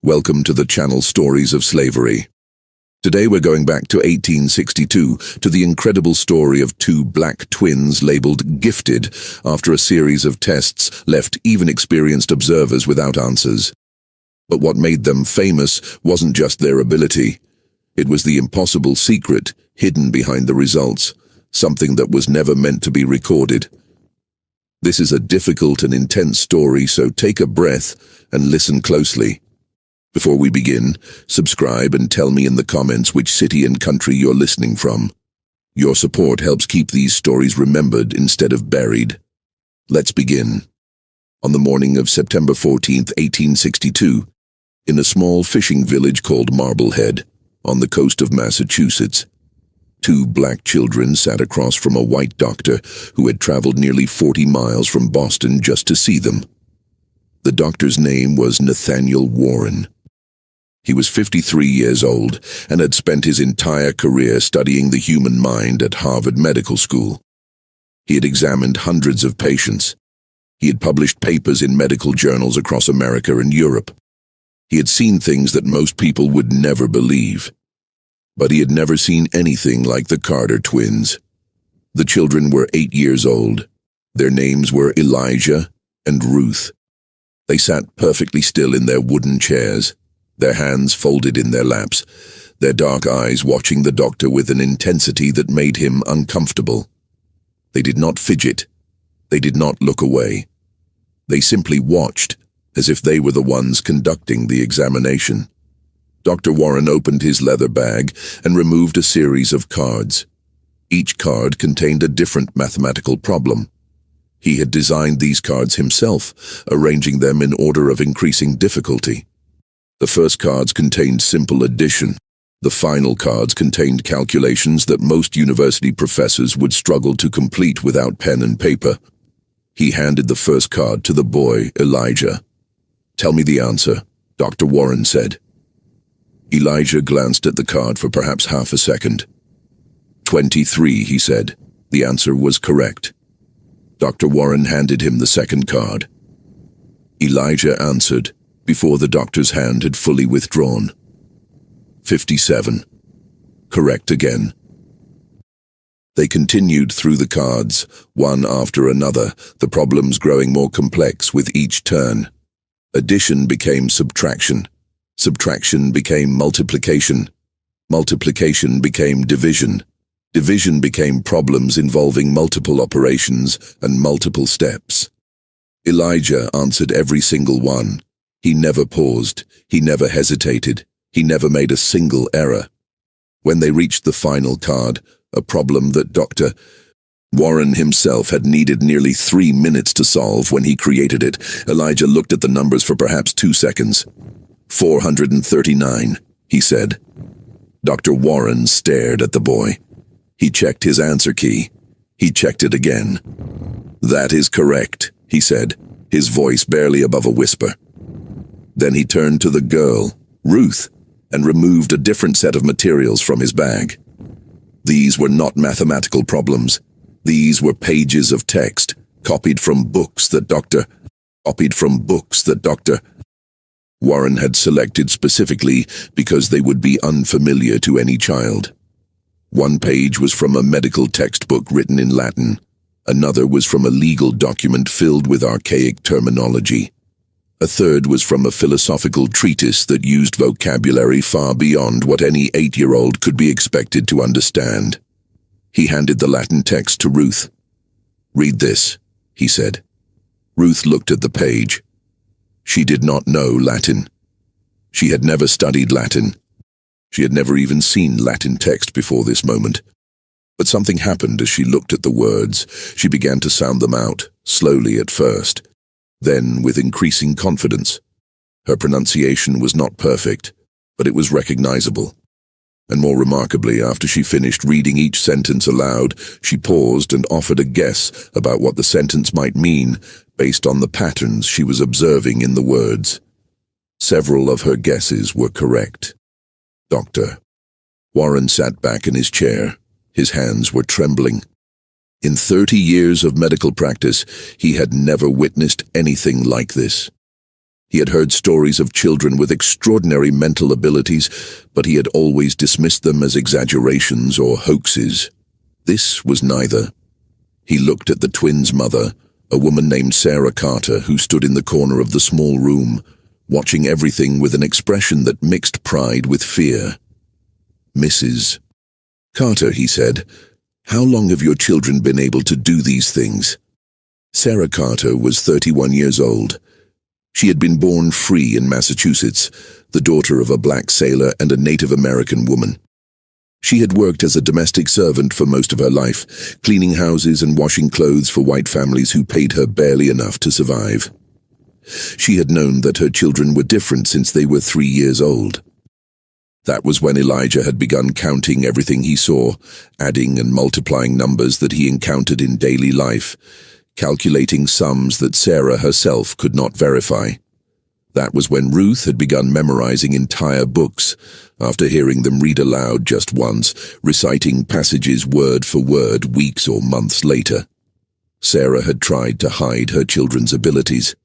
Welcome to the channel Stories of Slavery. Today we're going back to 1862 to the incredible story of two black twins labeled gifted after a series of tests left even experienced observers without answers. But what made them famous wasn't just their ability. It was the impossible secret hidden behind the results, something that was never meant to be recorded. This is a difficult and intense story, so take a breath and listen closely. Before we begin, subscribe and tell me in the comments which city and country you're listening from. Your support helps keep these stories remembered instead of buried. Let's begin. On the morning of September 14th, 1862, in a small fishing village called Marblehead, on the coast of Massachusetts, two black children sat across from a white doctor who had traveled nearly 40 miles from Boston just to see them. The doctor's name was Nathaniel Warren. He was 53 years old and had spent his entire career studying the human mind at Harvard Medical School. He had examined hundreds of patients. He had published papers in medical journals across America and Europe. He had seen things that most people would never believe. But he had never seen anything like the Carter twins. The children were 8 years old. Their names were Elijah and Ruth. They sat perfectly still in their wooden chairs, their hands folded in their laps, their dark eyes watching the doctor with an intensity that made him uncomfortable. They did not fidget. They did not look away. They simply watched, as if they were the ones conducting the examination. Dr. Warren opened his leather bag and removed a series of cards. Each card contained a different mathematical problem. He had designed these cards himself, arranging them in order of increasing difficulty. The first cards contained simple addition. The final cards contained calculations that most university professors would struggle to complete without pen and paper. He handed the first card to the boy, Elijah. "Tell me the answer," Dr. Warren said. Elijah glanced at the card for perhaps half a second. 23, he said. The answer was correct. Dr. Warren handed him the second card. Elijah answered before the doctor's hand had fully withdrawn. 57. Correct again. They continued through the cards, one after another, the problems growing more complex with each turn. Addition became subtraction. Subtraction became multiplication. Multiplication became division. Division became problems involving multiple operations and multiple steps. Elijah answered every single one. He never paused. He never hesitated. He never made a single error. When they reached the final card, a problem that Dr. Warren himself had needed nearly 3 minutes to solve when he created it, Elijah looked at the numbers for perhaps 2 seconds. 439, he said. Dr. Warren stared at the boy. He checked his answer key. He checked it again. "That is correct," he said, his voice barely above a whisper. Then he turned to the girl, Ruth, and removed a different set of materials from his bag. These were not mathematical problems. These were pages of text, copied from books that Dr. Warren had selected specifically because they would be unfamiliar to any child. One page was from a medical textbook written in Latin. Another was from a legal document filled with archaic terminology. A third was from a philosophical treatise that used vocabulary far beyond what any 8-year-old could be expected to understand. He handed the Latin text to Ruth. "Read this," he said. Ruth looked at the page. She did not know Latin. She had never studied Latin. She had never even seen Latin text before this moment. But something happened as she looked at the words. She began to sound them out, slowly at first, then with increasing confidence. Her pronunciation was not perfect, but it was recognizable. And more remarkably, after she finished reading each sentence aloud, she paused and offered a guess about what the sentence might mean based on the patterns she was observing in the words. Several of her guesses were correct. Dr. Warren sat back in his chair. His hands were trembling. In 30 years of medical practice, he had never witnessed anything like this. He had heard stories of children with extraordinary mental abilities, but he had always dismissed them as exaggerations or hoaxes. This was neither. He looked at the twins' mother, a woman named Sarah Carter, who stood in the corner of the small room, watching everything with an expression that mixed pride with fear. "Mrs. Carter," he said, "how long have your children been able to do these things?" Sarah Carter was 31 years old. She had been born free in Massachusetts, the daughter of a black sailor and a Native American woman. She had worked as a domestic servant for most of her life, cleaning houses and washing clothes for white families who paid her barely enough to survive. She had known that her children were different since they were 3 years old. That was when Elijah had begun counting everything he saw, adding and multiplying numbers that he encountered in daily life, calculating sums that Sarah herself could not verify. That was when Ruth had begun memorizing entire books, after hearing them read aloud just once, reciting passages word for word weeks or months later. Sarah had tried to hide her children's abilities.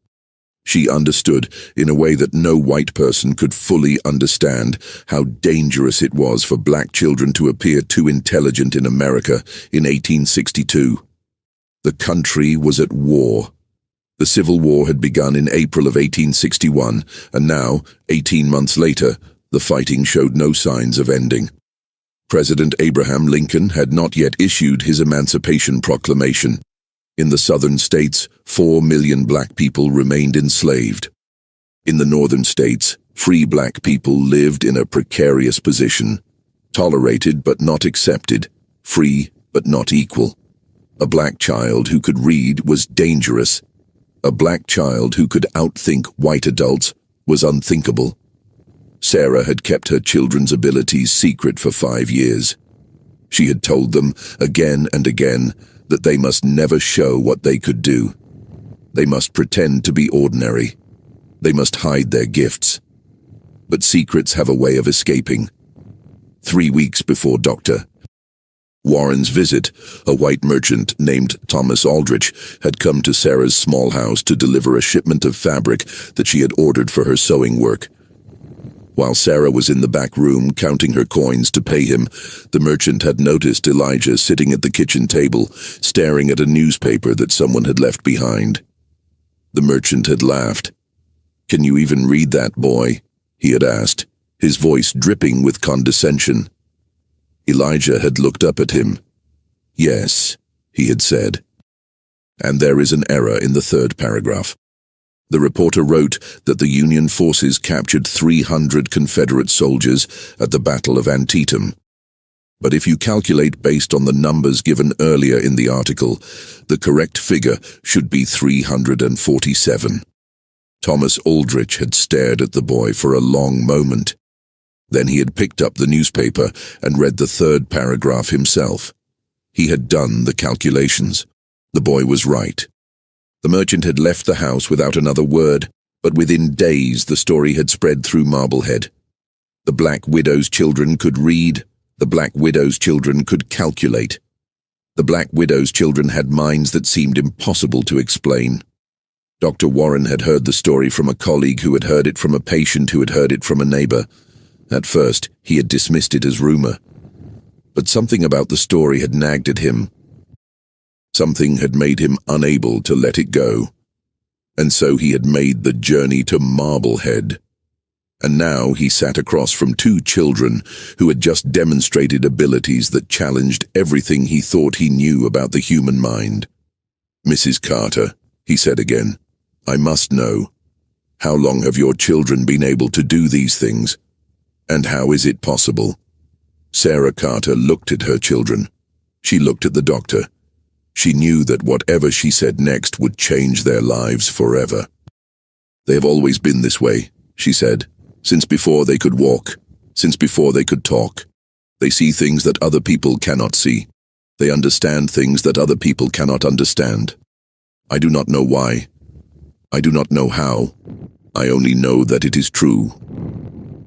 She understood, in a way that no white person could fully understand, how dangerous it was for black children to appear too intelligent in America in 1862. The country was at war. The Civil War had begun in April of 1861, and now, 18 months later, the fighting showed no signs of ending. President Abraham Lincoln had not yet issued his Emancipation Proclamation. In the southern states, 4 million black people remained enslaved. In the northern states, free black people lived in a precarious position, tolerated but not accepted, free but not equal. A black child who could read was dangerous. A black child who could outthink white adults was unthinkable. Sarah had kept her children's abilities secret for 5 years. She had told them again and again that they must never show what they could do. They must pretend to be ordinary. They must hide their gifts. But secrets have a way of escaping. 3 weeks before Dr. Warren's visit, a white merchant named Thomas Aldrich had come to Sarah's small house to deliver a shipment of fabric that she had ordered for her sewing work. While Sarah was in the back room counting her coins to pay him, the merchant had noticed Elijah sitting at the kitchen table, staring at a newspaper that someone had left behind. The merchant had laughed. "Can you even read that, boy?" he had asked, his voice dripping with condescension. Elijah had looked up at him. "Yes," he had said. "And there is an error in the 3rd paragraph. The reporter wrote that the Union forces captured 300 Confederate soldiers at the Battle of Antietam. But if you calculate based on the numbers given earlier in the article, the correct figure should be 347. Thomas Aldrich had stared at the boy for a long moment. Then he had picked up the newspaper and read the 3rd paragraph himself. He had done the calculations. The boy was right. The merchant had left the house without another word, but within days the story had spread through Marblehead. The Black Widow's children could read. The Black Widow's children could calculate. The Black Widow's children had minds that seemed impossible to explain. Dr. Warren had heard the story from a colleague who had heard it from a patient who had heard it from a neighbor. At first, he had dismissed it as rumor. But something about the story had nagged at him. Something had made him unable to let it go. And so he had made the journey to Marblehead. And now he sat across from 2 children who had just demonstrated abilities that challenged everything he thought he knew about the human mind. "Mrs. Carter," he said again, "I must know. How long have your children been able to do these things? And how is it possible?" Sarah Carter looked at her children. She looked at the doctor. She knew that whatever she said next would change their lives forever. "They have always been this way," she said, "since before they could walk, since before they could talk. They see things that other people cannot see. They understand things that other people cannot understand. I do not know why. I do not know how. I only know that it is true."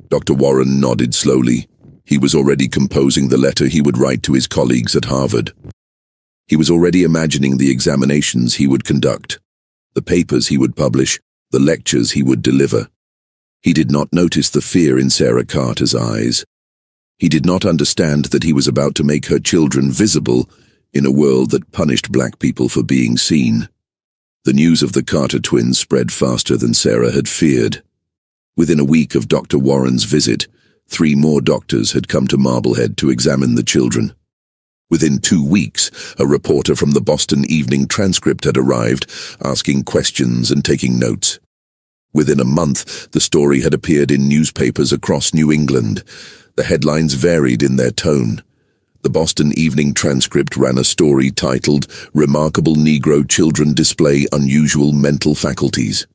Dr. Warren nodded slowly. He was already composing the letter he would write to his colleagues at Harvard. He was already imagining the examinations he would conduct, the papers he would publish, the lectures he would deliver. He did not notice the fear in Sarah Carter's eyes. He did not understand that he was about to make her children visible in a world that punished black people for being seen. The news of the Carter twins spread faster than Sarah had feared. Within a week of Dr. Warren's visit, 3 more doctors had come to Marblehead to examine the children. Within 2 weeks, a reporter from the Boston Evening Transcript had arrived, asking questions and taking notes. Within a month, the story had appeared in newspapers across New England. The headlines varied in their tone. The Boston Evening Transcript ran a story titled, "Remarkable Negro Children Display Unusual Mental Faculties."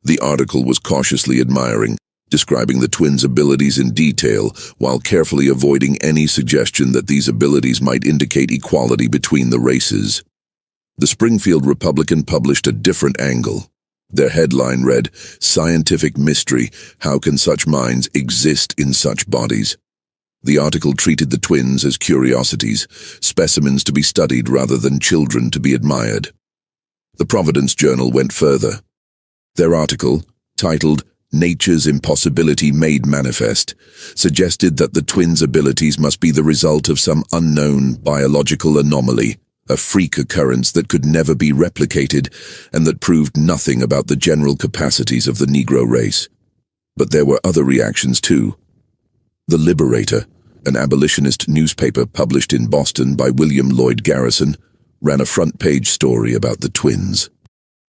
The article was cautiously admiring, describing the twins' abilities in detail, while carefully avoiding any suggestion that these abilities might indicate equality between the races. The Springfield Republican published a different angle. Their headline read, "Scientific Mystery, How Can Such Minds Exist in Such Bodies?" The article treated the twins as curiosities, specimens to be studied rather than children to be admired. The Providence Journal went further. Their article, titled, "Nature's Impossibility Made Manifest," suggested that the twins' abilities must be the result of some unknown biological anomaly, a freak occurrence that could never be replicated and that proved nothing about the general capacities of the Negro race. But there were other reactions too. The Liberator, an abolitionist newspaper published in Boston by William Lloyd Garrison, ran a front-page story about the twins.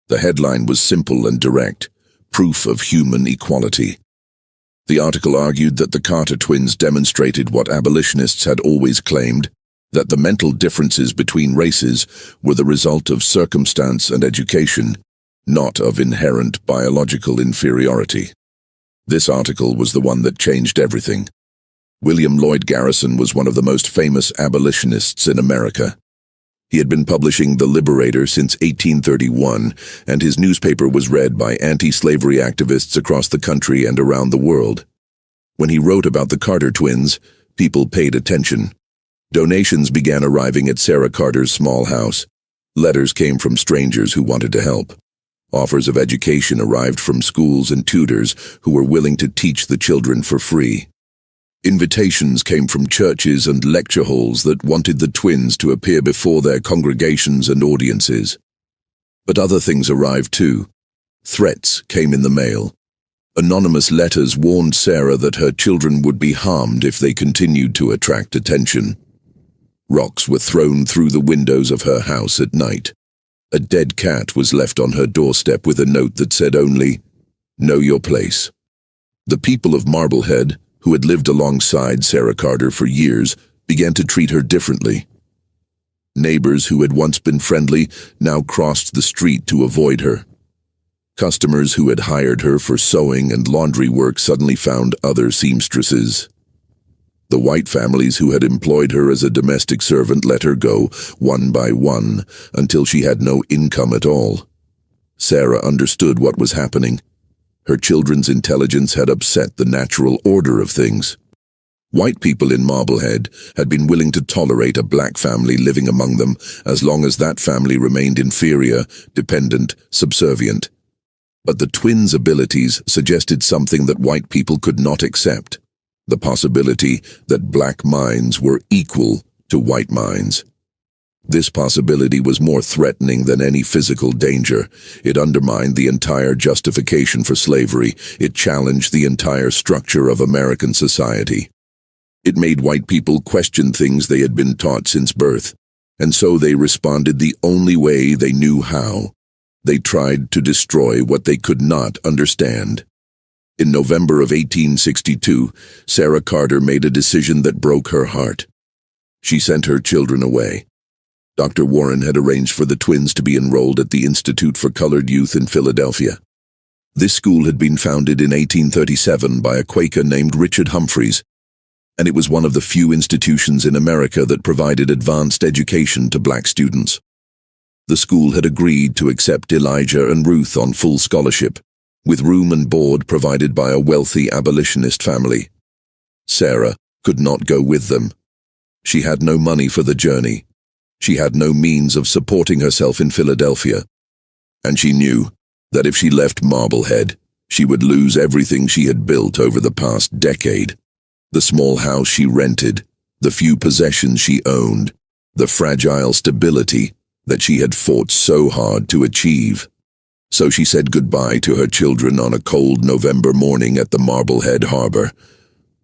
The headline was simple and direct, "Proof of Human Equality." The article argued that the Carter twins demonstrated what abolitionists had always claimed, that the mental differences between races were the result of circumstance and education, not of inherent biological inferiority. This article was the one that changed everything. William Lloyd Garrison was one of the most famous abolitionists in America. He had been publishing The Liberator since 1831, and his newspaper was read by anti-slavery activists across the country and around the world. When he wrote about the Carter twins, people paid attention. Donations began arriving at Sarah Carter's small house. Letters came from strangers who wanted to help. Offers of education arrived from schools and tutors who were willing to teach the children for free. Invitations came from churches and lecture halls that wanted the twins to appear before their congregations and audiences. But other things arrived too. Threats came in the mail. Anonymous letters warned Sarah that her children would be harmed if they continued to attract attention. Rocks were thrown through the windows of her house at night. A dead cat was left on her doorstep with a note that said only, "Know your place." The people of Marblehead, who had lived alongside Sarah Carter for years, began to treat her differently. Neighbors who had once been friendly now crossed the street to avoid her. Customers who had hired her for sewing and laundry work suddenly found other seamstresses. The white families who had employed her as a domestic servant let her go, one by one, until she had no income at all. Sarah understood what was happening. Her children's intelligence had upset the natural order of things. White people in Marblehead had been willing to tolerate a black family living among them as long as that family remained inferior, dependent, subservient. But the twins' abilities suggested something that white people could not accept: the possibility that black minds were equal to white minds. This possibility was more threatening than any physical danger. It undermined the entire justification for slavery. It challenged the entire structure of American society. It made white people question things they had been taught since birth, and so they responded the only way they knew how. They tried to destroy what they could not understand. In November of 1862, Sarah Carter made a decision that broke her heart. She sent her children away. Dr. Warren had arranged for the twins to be enrolled at the Institute for Colored Youth in Philadelphia. This school had been founded in 1837 by a Quaker named Richard Humphreys, and it was one of the few institutions in America that provided advanced education to black students. The school had agreed to accept Elijah and Ruth on full scholarship, with room and board provided by a wealthy abolitionist family. Sarah could not go with them. She had no money for the journey. She had no means of supporting herself in Philadelphia. And she knew that if she left Marblehead, she would lose everything she had built over the past decade. The small house she rented, the few possessions she owned, the fragile stability that she had fought so hard to achieve. So she said goodbye to her children on a cold November morning at the Marblehead harbor.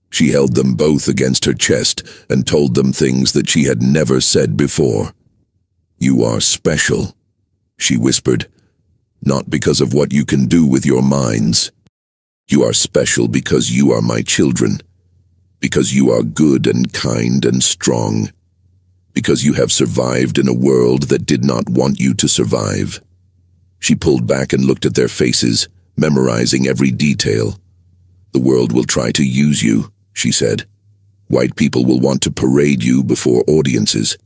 She held them both against her chest and told them things that she had never said before. "You are special," she whispered, "not because of what you can do with your minds. You are special because you are my children, because you are good and kind and strong, because you have survived in a world that did not want you to survive." She pulled back and looked at their faces, memorizing every detail. "The world will try to use you," she said. "White people will want to parade you before audiences.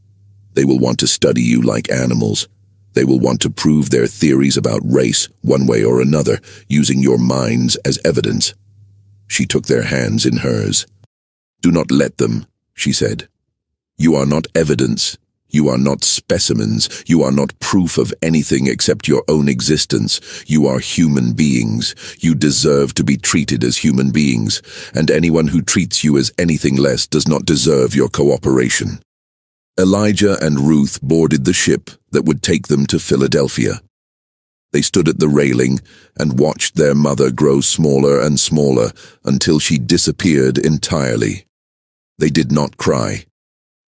They will want to study you like animals. They will want to prove their theories about race, one way or another, using your minds as evidence." She took their hands in hers. "Do not let them," she said. "You are not evidence. You are not specimens. You are not proof of anything except your own existence. You are human beings. You deserve to be treated as human beings, and anyone who treats you as anything less does not deserve your cooperation." Elijah and Ruth boarded the ship that would take them to Philadelphia. They stood at the railing and watched their mother grow smaller and smaller until she disappeared entirely. They did not cry.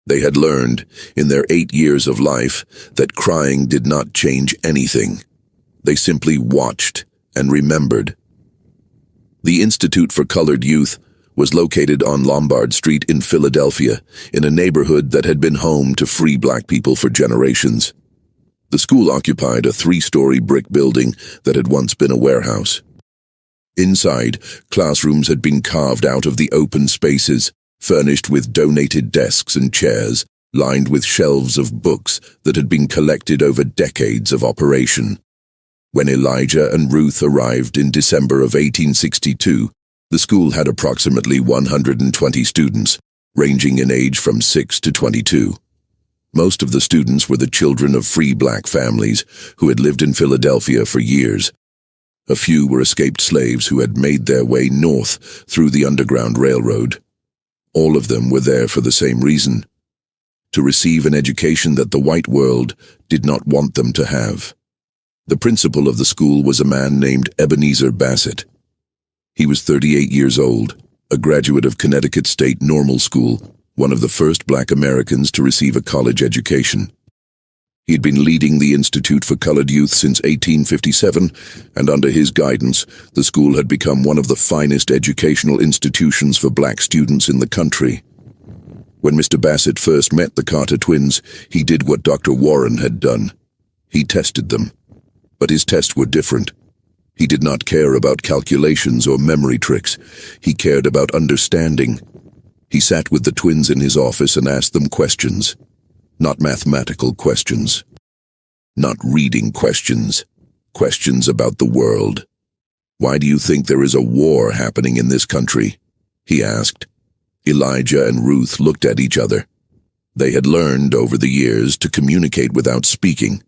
They had learned, in their 8 years of life, that crying did not change anything. They simply watched and remembered. The Institute for Colored Youth was located on Lombard Street in Philadelphia, in a neighborhood that had been home to free black people for generations. The school occupied a 3-story brick building that had once been a warehouse. Inside, classrooms had been carved out of the open spaces, furnished with donated desks and chairs, lined with shelves of books that had been collected over decades of operation. When Elijah and Ruth arrived in December of 1862, the school had approximately 120 students, ranging in age from 6 to 22. Most of the students were the children of free black families who had lived in Philadelphia for years. A few were escaped slaves who had made their way north through the Underground Railroad. All of them were there for the same reason: to receive an education that the white world did not want them to have. The principal of the school was a man named Ebenezer Bassett. He was 38 years old, a graduate of Connecticut State Normal School, one of the first black Americans to receive a college education. He had been leading the Institute for Colored Youth since 1857, and under his guidance, the school had become one of the finest educational institutions for black students in the country. When Mr. Bassett first met the Carter twins, he did what Dr. Warren had done. He tested them. But his tests were different. He did not care about calculations or memory tricks. He cared about understanding. He sat with the twins in his office and asked them questions. Not mathematical questions. Not reading questions. Questions about the world. "Why do you think there is a war happening in this country?" he asked. Elijah and Ruth looked at each other. They had learned over the years to communicate without speaking.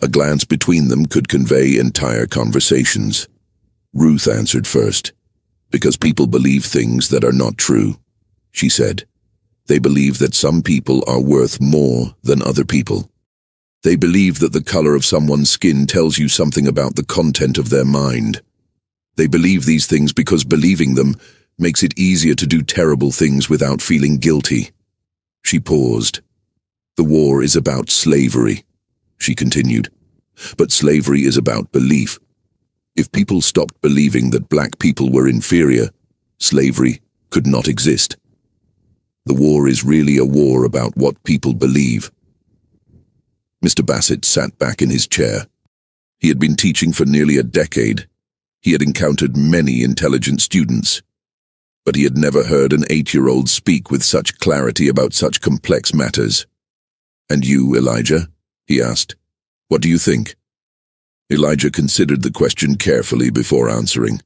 A glance between them could convey entire conversations. Ruth answered first. "Because people believe things that are not true," she said. "They believe that some people are worth more than other people. They believe that the color of someone's skin tells you something about the content of their mind. They believe these things because believing them makes it easier to do terrible things without feeling guilty." She paused. "The war is about slavery," she continued. "But slavery is about belief. If people stopped believing that black people were inferior, slavery could not exist. The war is really a war about what people believe." Mr. Bassett sat back in his chair. He had been teaching for nearly a decade. He had encountered many intelligent students, but he had never heard an 8-year-old speak with such clarity about such complex matters. "And you, Elijah?" he asked. "What do you think?" Elijah considered the question carefully before answering.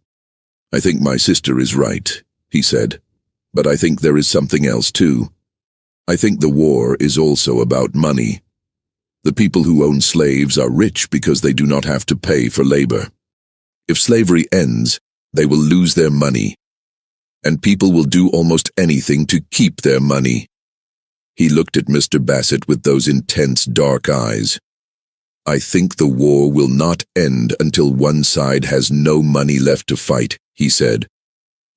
"I think my sister is right," he said. "But I think there is something else too. I think the war is also about money. The people who own slaves are rich because they do not have to pay for labor. If slavery ends, they will lose their money, and people will do almost anything to keep their money. He looked at Mr. Bassett with those intense dark eyes. I think the war will not end until one side has no money left to fight, he said.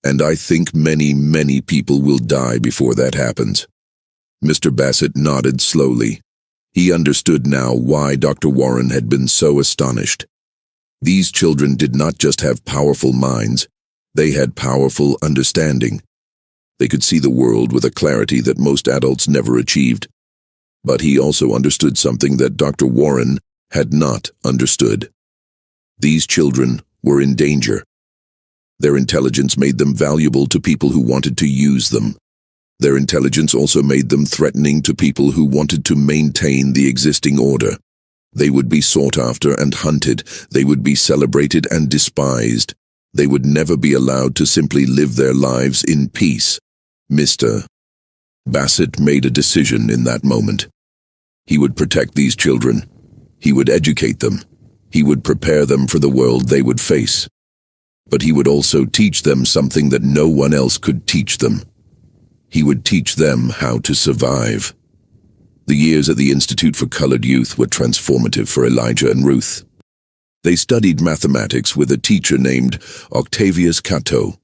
And I think many people will die before that happens. Mr. Bassett nodded slowly. He understood now why Dr. Warren had been so astonished. These children did not just have powerful minds, they had powerful understanding. They could see the world with a clarity that most adults never achieved. But he also understood something that Dr. Warren had not understood. These children were in danger. Their intelligence made them valuable to people who wanted to use them. Their intelligence also made them threatening to people who wanted to maintain the existing order. They would be sought after and hunted. They would be celebrated and despised. They would never be allowed to simply live their lives in peace. Mr. Bassett made a decision in that moment. He would protect these children. He would educate them. He would prepare them for the world they would face. But he would also teach them something that no one else could teach them. He would teach them how to survive. The years at the Institute for Colored Youth were transformative for Elijah and Ruth. They studied mathematics with a teacher named Octavius Cato,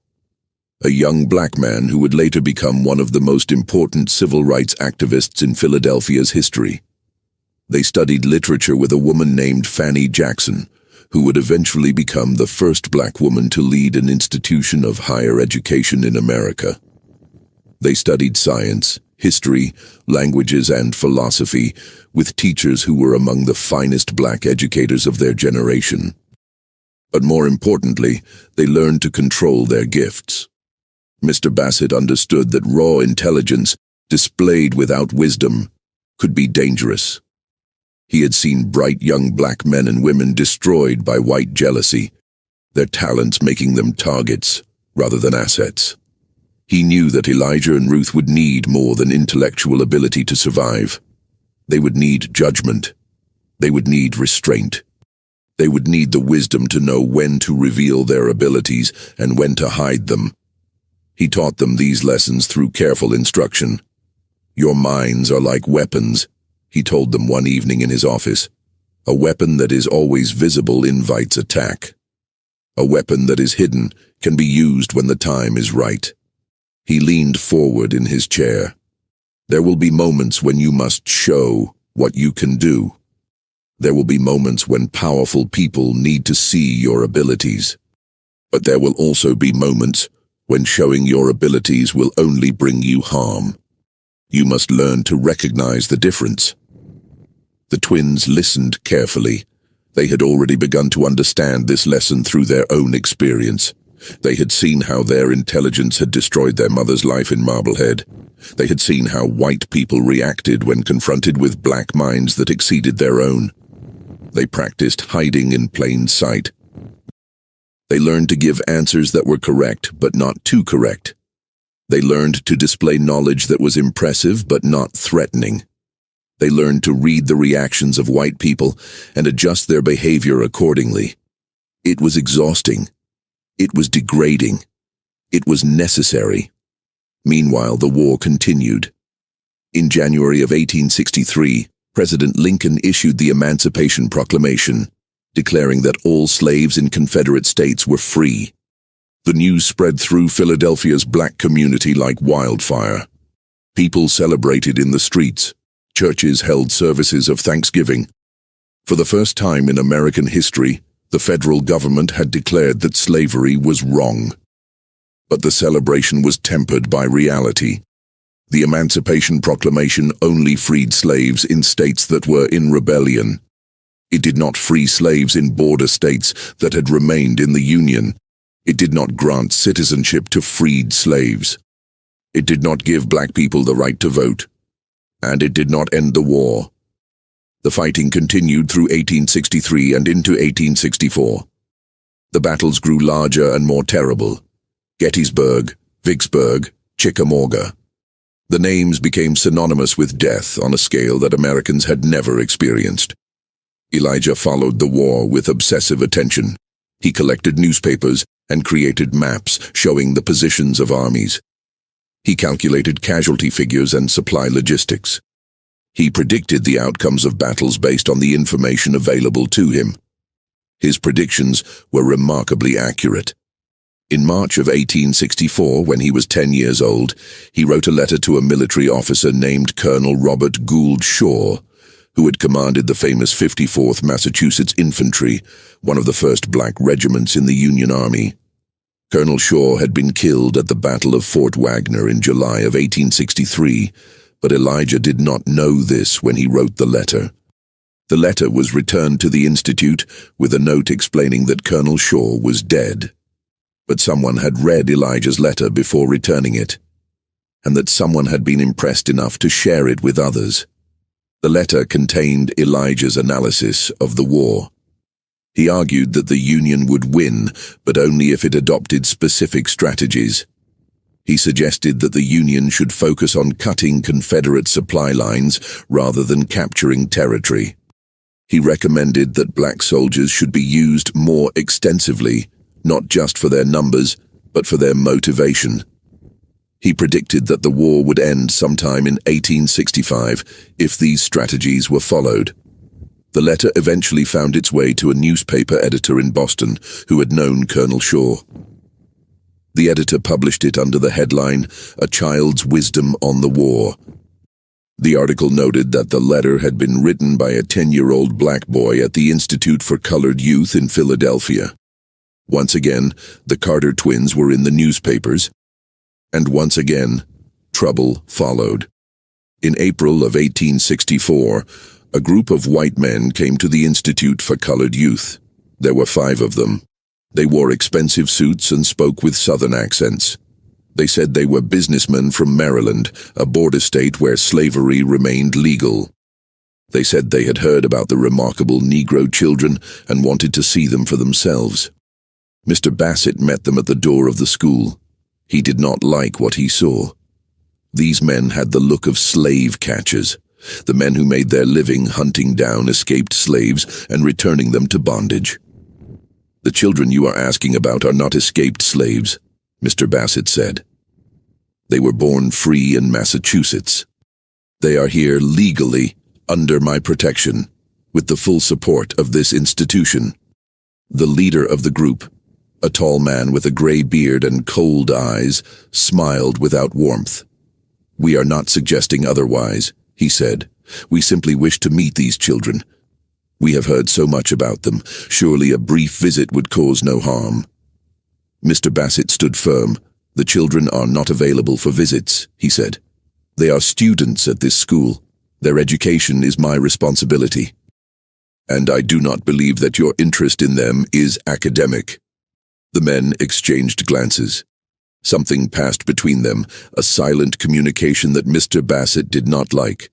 a young black man who would later become one of the most important civil rights activists in Philadelphia's history. They studied literature with a woman named Fanny Jackson, who would eventually become the first black woman to lead an institution of higher education in America. They studied science, history, languages, and philosophy with teachers who were among the finest black educators of their generation. But more importantly, they learned to control their gifts. Mr. Bassett understood that raw intelligence, displayed without wisdom, could be dangerous. He had seen bright young black men and women destroyed by white jealousy, their talents making them targets rather than assets. He knew that Elijah and Ruth would need more than intellectual ability to survive. They would need judgment. They would need restraint. They would need the wisdom to know when to reveal their abilities and when to hide them. He taught them these lessons through careful instruction. Your minds are like weapons, he told them one evening in his office. A weapon that is always visible invites attack. A weapon that is hidden can be used when the time is right. He leaned forward in his chair. There will be moments when you must show what you can do. There will be moments when powerful people need to see your abilities. But there will also be moments when showing your abilities will only bring you harm. You must learn to recognize the difference. The twins listened carefully. They had already begun to understand this lesson through their own experience. They had seen how their intelligence had destroyed their mother's life in Marblehead. They had seen how white people reacted when confronted with black minds that exceeded their own. They practiced hiding in plain sight. They learned to give answers that were correct, but not too correct. They learned to display knowledge that was impressive, but not threatening. They learned to read the reactions of white people and adjust their behavior accordingly. It was exhausting. It was degrading. It was necessary. Meanwhile, the war continued. In January of 1863, President Lincoln issued the Emancipation Proclamation, declaring that all slaves in Confederate states were free. The news spread through Philadelphia's black community like wildfire. People celebrated in the streets. Churches held services of thanksgiving. For the first time in American history, the federal government had declared that slavery was wrong. But the celebration was tempered by reality. The Emancipation Proclamation only freed slaves in states that were in rebellion. It did not free slaves in border states that had remained in the Union. It did not grant citizenship to freed slaves. It did not give black people the right to vote. And it did not end the war. The fighting continued through 1863 and into 1864. The battles grew larger and more terrible. Gettysburg, Vicksburg, Chickamauga. The names became synonymous with death on a scale that Americans had never experienced. Elijah followed the war with obsessive attention. He collected newspapers and created maps showing the positions of armies. He calculated casualty figures and supply logistics. He predicted the outcomes of battles based on the information available to him. His predictions were remarkably accurate. In March of 1864, when he was 10 years old, he wrote a letter to a military officer named Colonel Robert Gould Shaw, who had commanded the famous 54th Massachusetts Infantry, one of the first black regiments in the Union Army. Colonel Shaw had been killed at the Battle of Fort Wagner in July of 1863, but Elijah did not know this when he wrote the letter. The letter was returned to the Institute with a note explaining that Colonel Shaw was dead. But someone had read Elijah's letter before returning it, and that someone had been impressed enough to share it with others. The letter contained Elijah's analysis of the war. He argued that the Union would win, but only if it adopted specific strategies. He suggested that the Union should focus on cutting Confederate supply lines rather than capturing territory. He recommended that black soldiers should be used more extensively, not just for their numbers, but for their motivation. He predicted that the war would end sometime in 1865 if these strategies were followed. The letter eventually found its way to a newspaper editor in Boston who had known Colonel Shaw. The editor published it under the headline, "A Child's Wisdom on the War." The article noted that the letter had been written by a 10-year-old black boy at the Institute for Colored Youth in Philadelphia. Once again, the Carter twins were in the newspapers, and once again, trouble followed. In April of 1864, a group of white men came to the Institute for Colored Youth. There were 5 of them. They wore expensive suits and spoke with Southern accents. They said they were businessmen from Maryland, a border state where slavery remained legal. They said they had heard about the remarkable Negro children and wanted to see them for themselves. Mr. Bassett met them at the door of the school. He did not like what he saw. These men had the look of slave catchers, the men who made their living hunting down escaped slaves and returning them to bondage. "The children you are asking about are not escaped slaves," Mr. Bassett said. "They were born free in Massachusetts. They are here legally, under my protection, with the full support of this institution." The leader of the group, a tall man with a gray beard and cold eyes, smiled without warmth. "We are not suggesting otherwise," he said. "We simply wish to meet these children. We have heard so much about them. Surely a brief visit would cause no harm." Mr. Bassett stood firm. "The children are not available for visits," he said. "They are students at this school. Their education is my responsibility. And I do not believe that your interest in them is academic." The men exchanged glances. Something passed between them, a silent communication that Mr. Bassett did not like.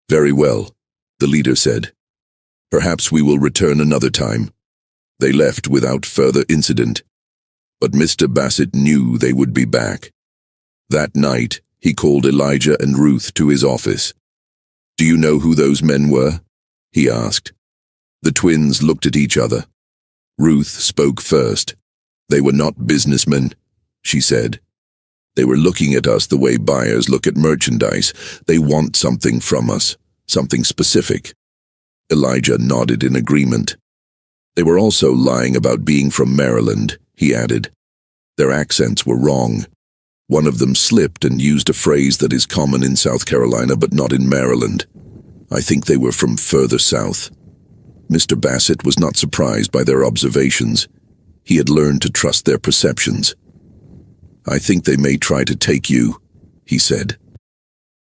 "Very well," the leader said. "Perhaps we will return another time." They left without further incident. But Mr. Bassett knew they would be back. That night, he called Elijah and Ruth to his office. "Do you know who those men were?" he asked. The twins looked at each other. Ruth spoke first. "They were not businessmen," she said. "They were looking at us the way buyers look at merchandise. They want something from us, something specific." Elijah nodded in agreement. "They were also lying about being from Maryland," he added. "Their accents were wrong. One of them slipped and used a phrase that is common in South Carolina but not in Maryland. I think they were from further south." Mr. Bassett was not surprised by their observations. He had learned to trust their perceptions. "I think they may try to take you," he said.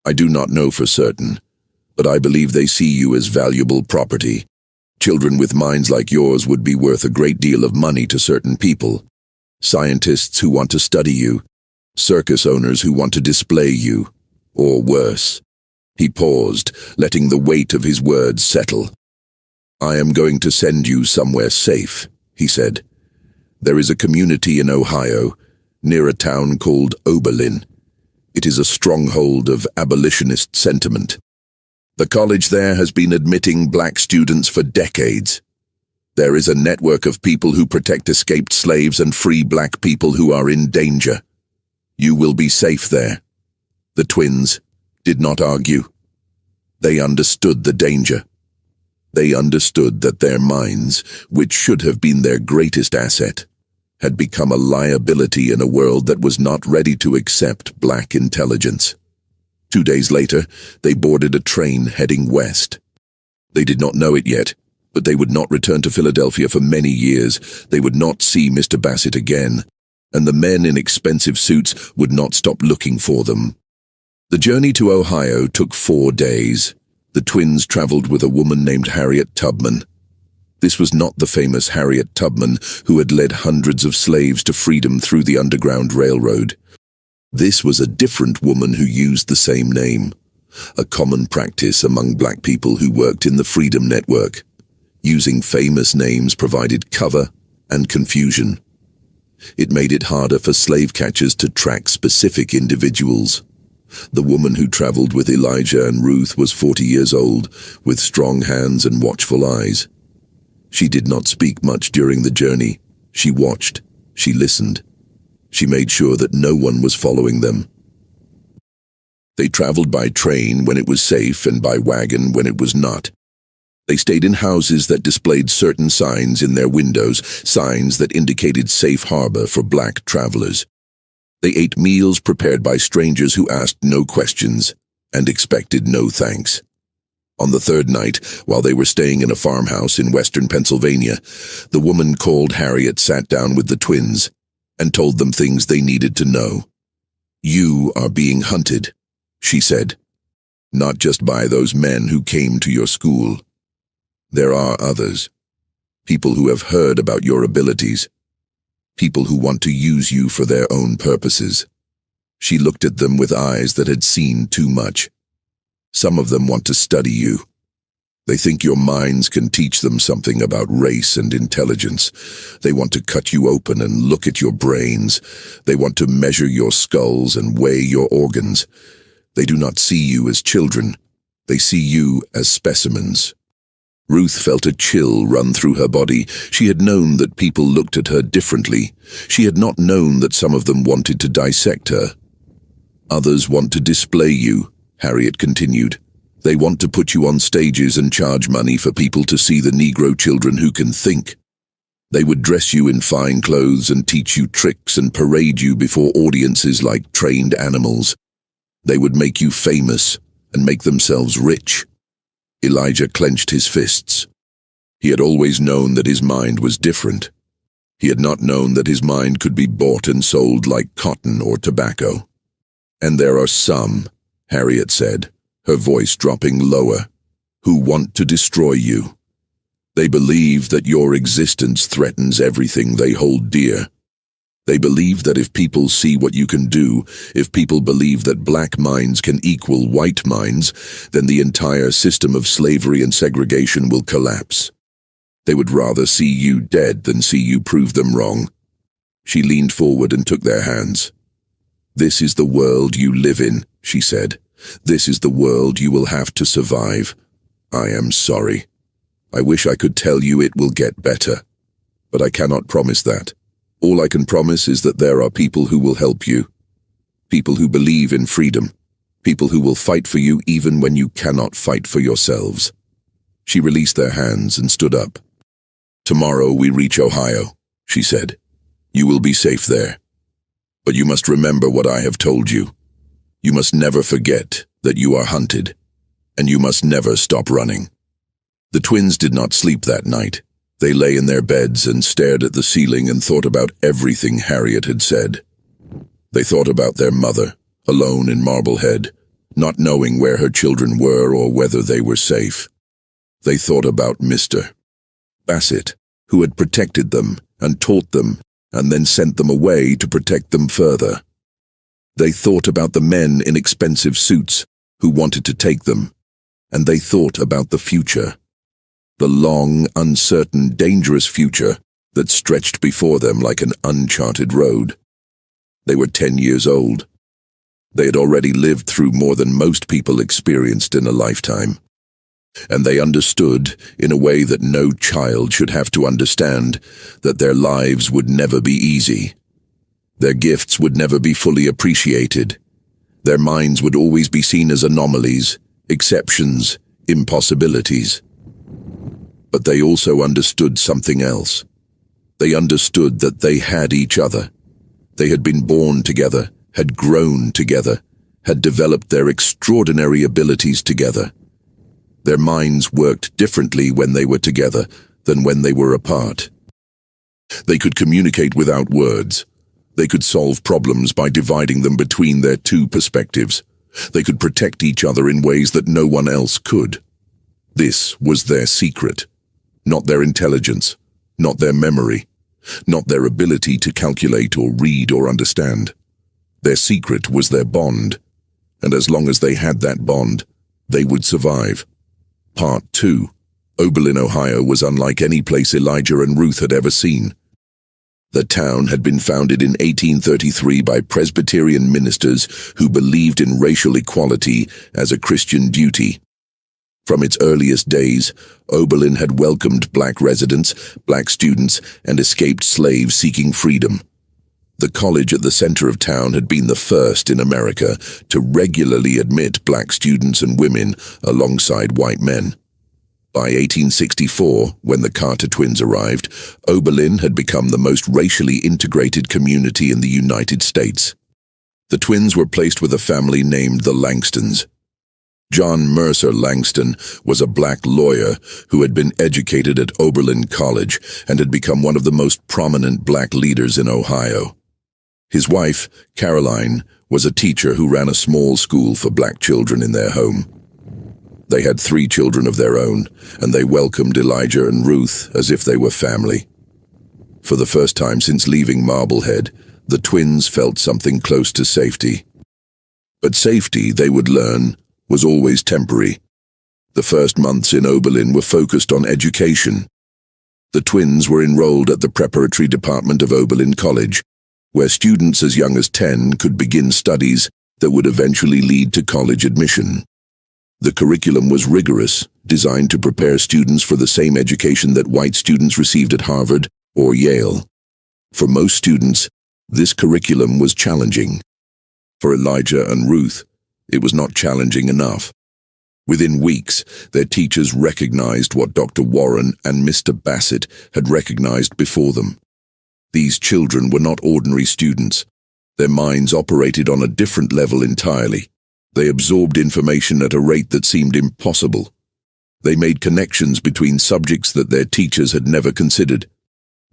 "I do not know for certain, but I believe they see you as valuable property. Children with minds like yours would be worth a great deal of money to certain people. Scientists who want to study you, circus owners who want to display you, or worse." He paused, letting the weight of his words settle. "I am going to send you somewhere safe," he said. "There is a community in Ohio, near a town called Oberlin. It is a stronghold of abolitionist sentiment. The college there has been admitting black students for decades. There is a network of people who protect escaped slaves and free black people who are in danger. You will be safe there." The twins did not argue. They understood the danger. They understood that their minds, which should have been their greatest asset, had become a liability in a world that was not ready to accept black intelligence. 2 days later, they boarded a train heading west. They did not know it yet, but they would not return to Philadelphia for many years. They would not see Mr. Bassett again, and the men in expensive suits would not stop looking for them. The journey to Ohio took 4 days. The twins traveled with a woman named Harriet Tubman. This was not the famous Harriet Tubman who had led hundreds of slaves to freedom through the Underground Railroad. This was a different woman who used the same name, a common practice among black people who worked in the Freedom Network. Using famous names provided cover and confusion. It made it harder for slave catchers to track specific individuals. The woman who traveled with Elijah and Ruth was 40 years old, with strong hands and watchful eyes. She did not speak much during the journey. She watched. She listened. She made sure that no one was following them. They traveled by train when it was safe and by wagon when it was not. They stayed in houses that displayed certain signs in their windows, signs that indicated safe harbor for black travelers. They ate meals prepared by strangers who asked no questions and expected no thanks. On the 3rd night, while they were staying in a farmhouse in western Pennsylvania, the woman called Harriet sat down with the twins and told them things they needed to know. "You are being hunted," she said, "not just by those men who came to your school. There are others, people who have heard about your abilities, people who want to use you for their own purposes." She looked at them with eyes that had seen too much. "Some of them want to study you. They think your minds can teach them something about race and intelligence. They want to cut you open and look at your brains. They want to measure your skulls and weigh your organs. They do not see you as children. They see you as specimens." Ruth felt a chill run through her body. She had known that people looked at her differently. She had not known that some of them wanted to dissect her. "Others want to display you," Harriet continued. "They want to put you on stages and charge money for people to see the Negro children who can think. They would dress you in fine clothes and teach you tricks and parade you before audiences like trained animals. They would make you famous and make themselves rich." Elijah clenched his fists. He had always known that his mind was different. He had not known that his mind could be bought and sold like cotton or tobacco. "And there are some," Harriet said, her voice dropping lower, "who want to destroy you. They believe that your existence threatens everything they hold dear. They believe that if people see what you can do, if people believe that black minds can equal white minds, then the entire system of slavery and segregation will collapse. They would rather see you dead than see you prove them wrong." She leaned forward and took their hands. "This is the world you live in," she said. "This is the world you will have to survive. I am sorry. I wish I could tell you it will get better, but I cannot promise that. All I can promise is that there are people who will help you, people who believe in freedom, people who will fight for you even when you cannot fight for yourselves." She released their hands and stood up. "Tomorrow we reach Ohio," she said. "You will be safe there. But you must remember what I have told you. You must never forget that you are hunted, and you must never stop running." The twins did not sleep that night. They lay in their beds and stared at the ceiling and thought about everything Harriet had said. They thought about their mother, alone in Marblehead, not knowing where her children were or whether they were safe. They thought about Mr. Bassett, who had protected them and taught them and then sent them away to protect them further. They thought about the men in expensive suits who wanted to take them, and they thought about the future. The long, uncertain, dangerous future that stretched before them like an uncharted road. They were 10 years old. They had already lived through more than most people experienced in a lifetime. And they understood, in a way that no child should have to understand, that their lives would never be easy. Their gifts would never be fully appreciated. Their minds would always be seen as anomalies, exceptions, impossibilities. But they also understood something else. They understood that they had each other. They had been born together, had grown together, had developed their extraordinary abilities together. Their minds worked differently when they were together than when they were apart. They could communicate without words. They could solve problems by dividing them between their two perspectives. They could protect each other in ways that no one else could. This was their secret. Not their intelligence, not their memory, not their ability to calculate or read or understand. Their secret was their bond, and as long as they had that bond, they would survive. Part 2. Oberlin, Ohio was unlike any place Elijah and Ruth had ever seen. The town had been founded in 1833 by Presbyterian ministers who believed in racial equality as a Christian duty. From its earliest days, Oberlin had welcomed black residents, black students, and escaped slaves seeking freedom. The college at the center of town had been the first in America to regularly admit black students and women alongside white men. By 1864, when the Carter twins arrived, Oberlin had become the most racially integrated community in the United States. The twins were placed with a family named the Langstons. John Mercer Langston was a black lawyer who had been educated at Oberlin College and had become one of the most prominent black leaders in Ohio. His wife, Caroline, was a teacher who ran a small school for black children in their home. They had 3 children of their own, and they welcomed Elijah and Ruth as if they were family. For the first time since leaving Marblehead, the twins felt something close to safety. But safety, they would learn, was always temporary. The first months in Oberlin were focused on education. The twins were enrolled at the preparatory department of Oberlin College, where students as young as 10 could begin studies that would eventually lead to college admission. The curriculum was rigorous, designed to prepare students for the same education that white students received at Harvard or Yale. For most students, this curriculum was challenging. For Elijah and Ruth, it was not challenging enough. Within weeks, their teachers recognized what Dr. Warren and Mr. Bassett had recognized before them. These children were not ordinary students. Their minds operated on a different level entirely. They absorbed information at a rate that seemed impossible. They made connections between subjects that their teachers had never considered.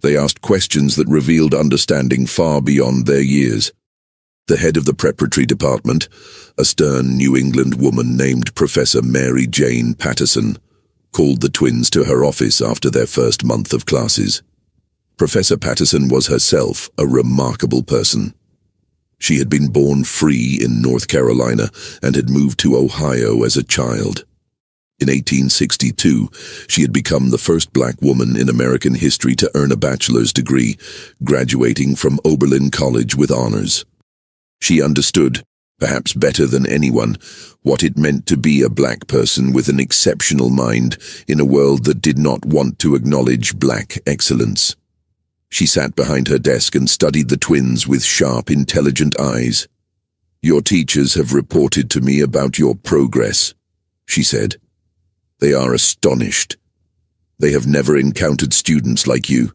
They asked questions that revealed understanding far beyond their years. The head of the preparatory department, a stern New England woman named Professor Mary Jane Patterson, called the twins to her office after their first month of classes. Professor Patterson was herself a remarkable person. She had been born free in North Carolina and had moved to Ohio as a child. In 1862, she had become the first black woman in American history to earn a bachelor's degree, graduating from Oberlin College with honors. She understood, perhaps better than anyone, what it meant to be a black person with an exceptional mind in a world that did not want to acknowledge black excellence. She sat behind her desk and studied the twins with sharp, intelligent eyes. "Your teachers have reported to me about your progress," she said. "They are astonished. They have never encountered students like you.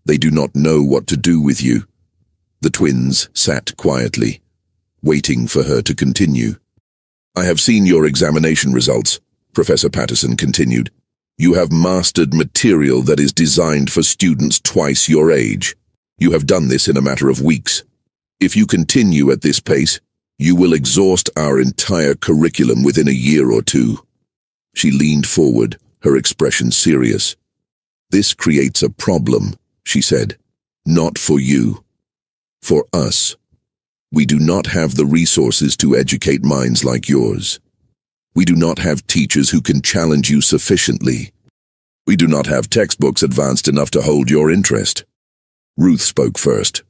They do not know what to do with you." The twins sat quietly, waiting for her to continue. "I have seen your examination results," Professor Patterson continued. "You have mastered material that is designed for students twice your age. You have done this in a matter of weeks. If you continue at this pace, you will exhaust our entire curriculum within a year or 2. She leaned forward, her expression serious. "This creates a problem," she said. "Not for you. For us. We do not have the resources to educate minds like yours. We do not have teachers who can challenge you sufficiently. We do not have textbooks advanced enough to hold your interest." Ruth spoke first.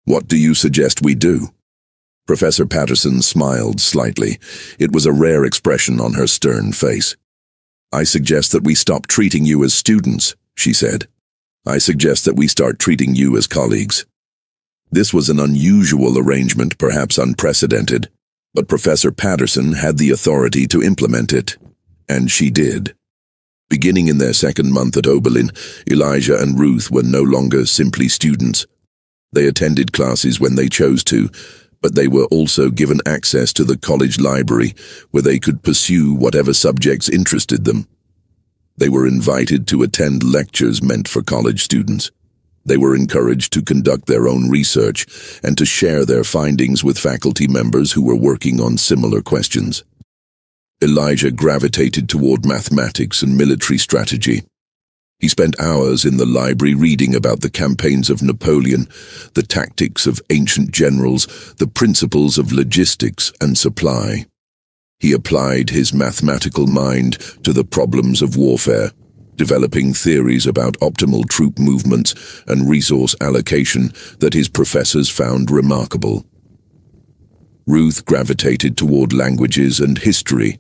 "What do you suggest we do?" Professor Patterson smiled slightly. It was a rare expression on her stern face. "I suggest that we stop treating you as students," she said. "I suggest that we start treating you as colleagues." This was an unusual arrangement, perhaps unprecedented, but Professor Patterson had the authority to implement it, and she did. Beginning in their second month at Oberlin, Elijah and Ruth were no longer simply students. They attended classes when they chose to, but they were also given access to the college library, where they could pursue whatever subjects interested them. They were invited to attend lectures meant for college students. They were encouraged to conduct their own research and to share their findings with faculty members who were working on similar questions. Elijah gravitated toward mathematics and military strategy. He spent hours in the library reading about the campaigns of Napoleon, the tactics of ancient generals, the principles of logistics and supply. He applied his mathematical mind to the problems of warfare, developing theories about optimal troop movements and resource allocation that his professors found remarkable. Ruth gravitated toward languages and history.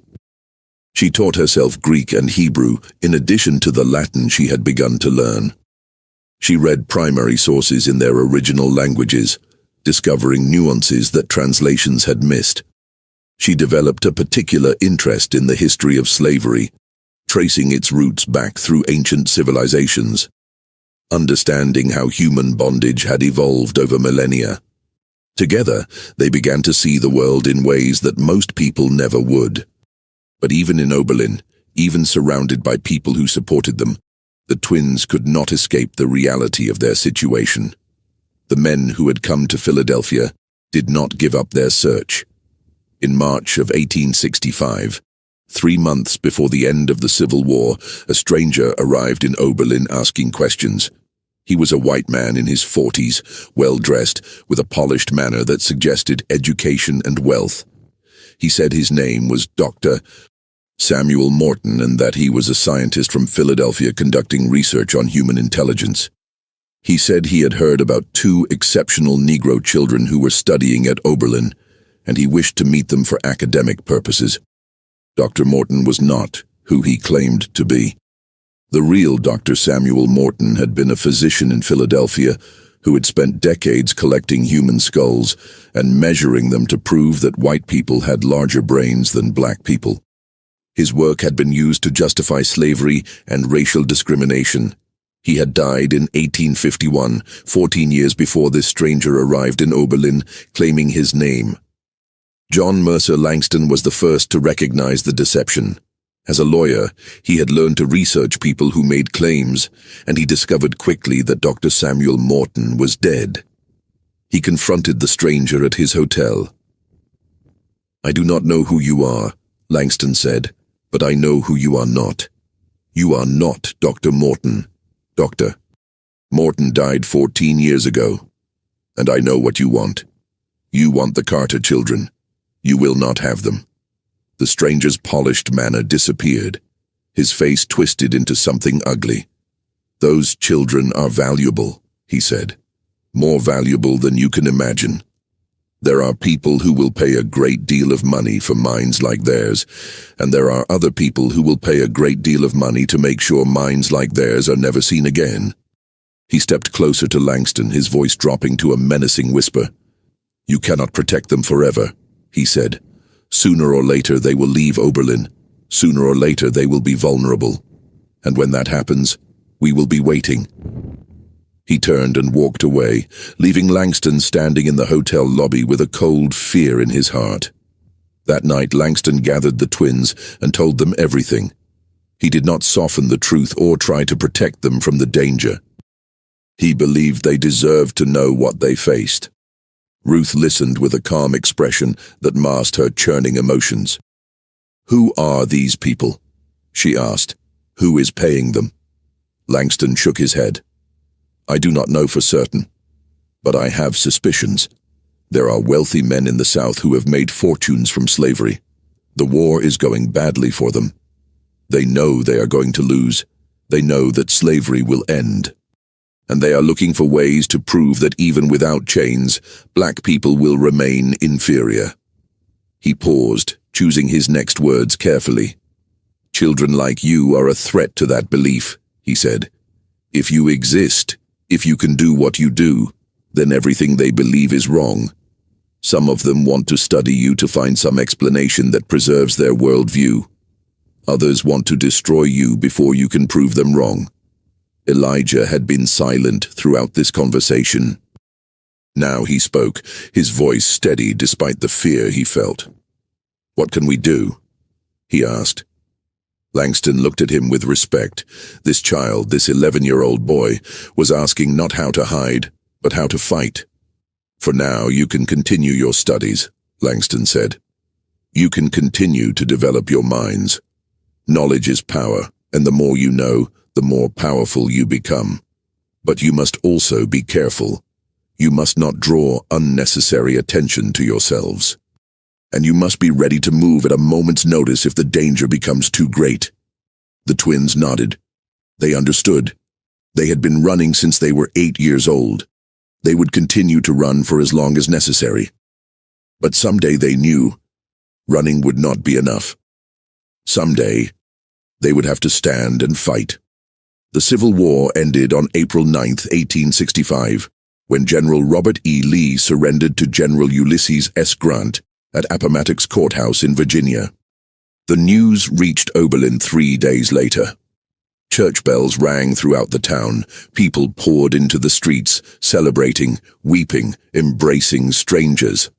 She taught herself Greek and Hebrew in addition to the Latin she had begun to learn. She read primary sources in their original languages, discovering nuances that translations had missed. She developed a particular interest in the history of slavery, tracing its roots back through ancient civilizations, understanding how human bondage had evolved over millennia. Together, they began to see the world in ways that most people never would. But even in Oberlin, even surrounded by people who supported them, the twins could not escape the reality of their situation. The men who had come to Philadelphia did not give up their search. In March of 1865, 3 months before the end of the Civil War, a stranger arrived in Oberlin asking questions. He was a white man in his 40s, well-dressed, with a polished manner that suggested education and wealth. He said his name was Dr. Samuel Morton and that he was a scientist from Philadelphia conducting research on human intelligence. He said he had heard about 2 exceptional Negro children who were studying at Oberlin, and he wished to meet them for academic purposes. Dr. Morton was not who he claimed to be. The real Dr. Samuel Morton had been a physician in Philadelphia who had spent decades collecting human skulls and measuring them to prove that white people had larger brains than black people. His work had been used to justify slavery and racial discrimination. He had died in 1851, 14 years before this stranger arrived in Oberlin, claiming his name. John Mercer Langston was the first to recognize the deception. As a lawyer, he had learned to research people who made claims, and he discovered quickly that Dr. Samuel Morton was dead. He confronted the stranger at his hotel. "I do not know who you are," Langston said, "but I know who you are not. You are not Dr. Morton. Dr. Morton died 14 years ago, and I know what you want. You want the Carter children. You will not have them." The stranger's polished manner disappeared. His face twisted into something ugly. "Those children are valuable," he said. "More valuable than you can imagine. There are people who will pay a great deal of money for minds like theirs, and there are other people who will pay a great deal of money to make sure minds like theirs are never seen again." He stepped closer to Langston, his voice dropping to a menacing whisper. "You cannot protect them forever," he said. "Sooner or later they will leave Oberlin. Sooner or later they will be vulnerable. And when that happens, we will be waiting." He turned and walked away, leaving Langston standing in the hotel lobby with a cold fear in his heart. That night, Langston gathered the twins and told them everything. He did not soften the truth or try to protect them from the danger. He believed they deserved to know what they faced. Ruth listened with a calm expression that masked her churning emotions. "Who are these people?" she asked. "Who is paying them?" Langston shook his head. "I do not know for certain, but I have suspicions. There are wealthy men in the South who have made fortunes from slavery. The war is going badly for them. They know they are going to lose. They know that slavery will end. And they are looking for ways to prove that even without chains, black people will remain inferior." He paused, choosing his next words carefully. Children like you are a threat to that belief, he said. If you exist, if you can do what you do, then everything they believe is wrong. Some of them want to study you to find some explanation that preserves their worldview. Others want to destroy you before you can prove them wrong. Elijah had been silent throughout this conversation. Now he spoke, his voice steady despite the fear he felt. "What can we do?" he asked. Langston looked at him with respect. This child, this 11-year-old boy, was asking not how to hide, but how to fight. "For now, you can continue your studies," Langston said. "You can continue to develop your minds. Knowledge is power, and the more you know, the more powerful you become. But you must also be careful. You must not draw unnecessary attention to yourselves. And you must be ready to move at a moment's notice if the danger becomes too great." The twins nodded. They understood. They had been running since they were 8 years old. They would continue to run for as long as necessary. But someday they knew running would not be enough. Someday, they would have to stand and fight. The Civil War ended on April 9, 1865, when General Robert E. Lee surrendered to General Ulysses S. Grant at Appomattox Courthouse in Virginia. The news reached Oberlin 3 days later. Church bells rang throughout the town. People poured into the streets, celebrating, weeping, embracing strangers.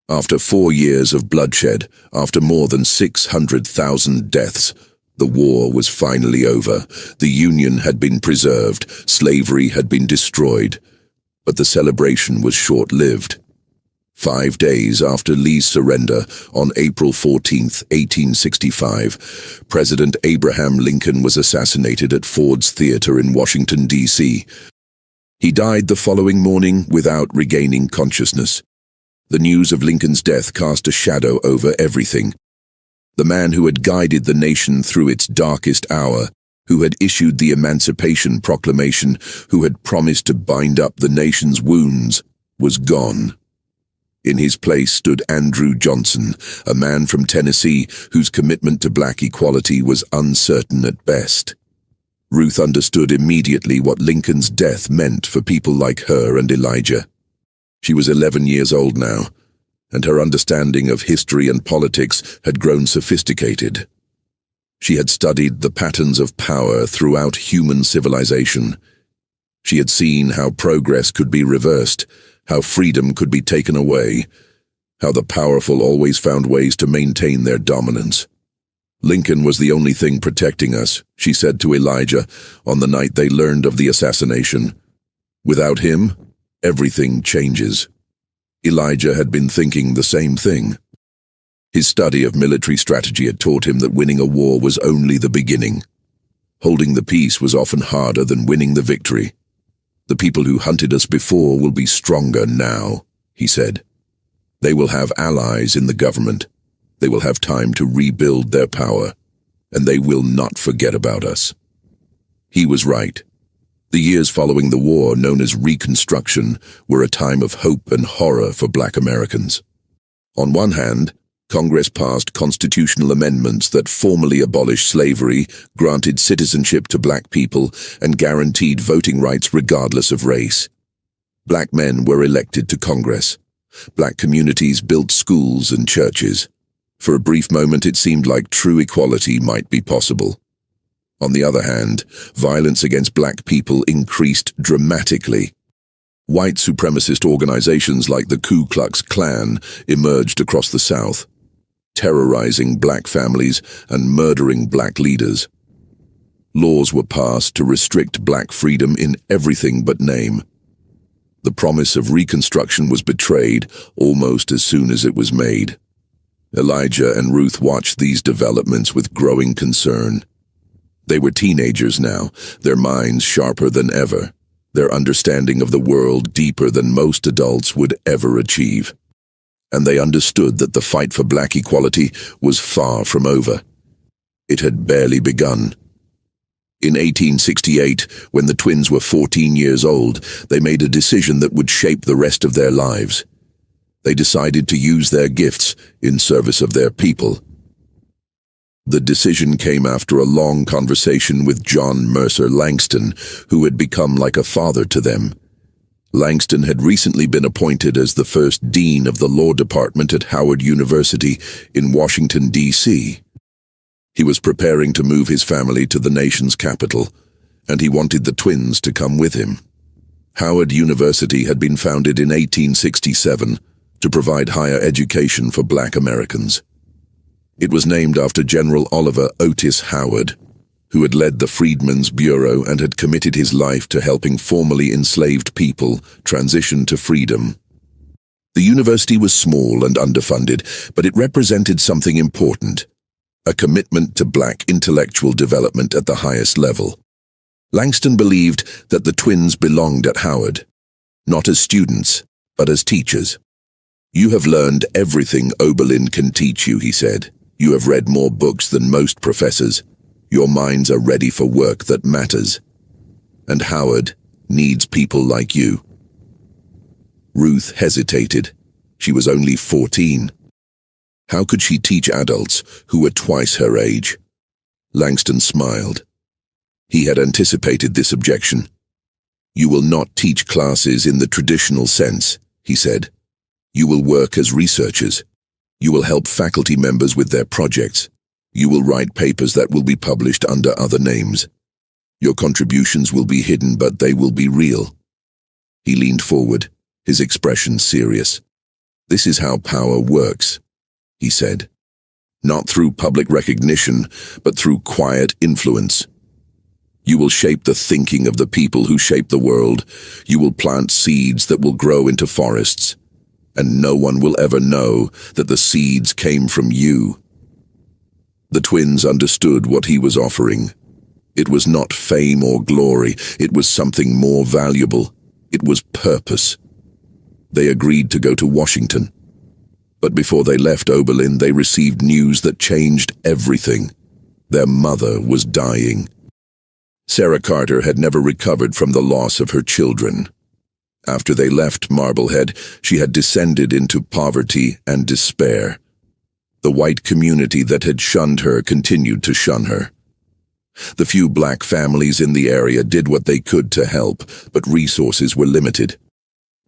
After 4 years of bloodshed, after more than 600,000 deaths, the war was finally over. The Union had been preserved, slavery had been destroyed. But the celebration was short-lived. 5 days after Lee's surrender, on April 14, 1865, President Abraham Lincoln was assassinated at Ford's Theater in Washington, D.C. He died the following morning without regaining consciousness. The news of Lincoln's death cast a shadow over everything. The man who had guided the nation through its darkest hour, who had issued the Emancipation Proclamation, who had promised to bind up the nation's wounds, was gone. In his place stood Andrew Johnson, a man from Tennessee whose commitment to black equality was uncertain at best. Ruth understood immediately what Lincoln's death meant for people like her and Elijah. She was 11 years old now, and her understanding of history and politics had grown sophisticated. She had studied the patterns of power throughout human civilization. She had seen how progress could be reversed, how freedom could be taken away, how the powerful always found ways to maintain their dominance. "Lincoln was the only thing protecting us," she said to Elijah on the night they learned of the assassination. "Without him, everything changes." Elijah had been thinking the same thing. His study of military strategy had taught him that winning a war was only the beginning. Holding the peace was often harder than winning the victory. "The people who hunted us before will be stronger now," he said. "They will have allies in the government. They will have time to rebuild their power, and they will not forget about us." He was right. The years following the war, known as Reconstruction, were a time of hope and horror for black Americans. On one hand, Congress passed constitutional amendments that formally abolished slavery, granted citizenship to black people, and guaranteed voting rights regardless of race. Black men were elected to Congress. Black communities built schools and churches. For a brief moment, it seemed like true equality might be possible. On the other hand, violence against black people increased dramatically. White supremacist organizations like the Ku Klux Klan emerged across the South, terrorizing black families and murdering black leaders. Laws were passed to restrict black freedom in everything but name. The promise of Reconstruction was betrayed almost as soon as it was made. Elijah and Ruth watched these developments with growing concern. They were teenagers now, their minds sharper than ever, their understanding of the world deeper than most adults would ever achieve. And they understood that the fight for black equality was far from over. It had barely begun. In 1868, when the twins were 14 years old, they made a decision that would shape the rest of their lives. They decided to use their gifts in service of their people. The decision came after a long conversation with John Mercer Langston, who had become like a father to them. Langston had recently been appointed as the first dean of the law department at Howard University in Washington, D.C. He was preparing to move his family to the nation's capital, and he wanted the twins to come with him. Howard University had been founded in 1867 to provide higher education for Black Americans. It was named after General Oliver Otis Howard, who had led the Freedmen's Bureau and had committed his life to helping formerly enslaved people transition to freedom. The university was small and underfunded, but it represented something important: a commitment to Black intellectual development at the highest level. Langston believed that the twins belonged at Howard, not as students, but as teachers. "You have learned everything Oberlin can teach you," he said. "You have read more books than most professors. Your minds are ready for work that matters. And Howard needs people like you." Ruth hesitated. She was only 14. How could she teach adults who were twice her age? Langston smiled. He had anticipated this objection. "You will not teach classes in the traditional sense," he said. "You will work as researchers. You will help faculty members with their projects. You will write papers that will be published under other names. Your contributions will be hidden, but they will be real." He leaned forward, his expression serious. "This is how power works," he said. "Not through public recognition, but through quiet influence. You will shape the thinking of the people who shape the world. You will plant seeds that will grow into forests, and no one will ever know that the seeds came from you." The twins understood what he was offering. It was not fame or glory. It was something more valuable. It was purpose. They agreed to go to Washington. But before they left Oberlin, they received news that changed everything. Their mother was dying. Sarah Carter had never recovered from the loss of her children. After they left Marblehead, she had descended into poverty and despair. The white community that had shunned her continued to shun her. The few Black families in the area did what they could to help, but resources were limited.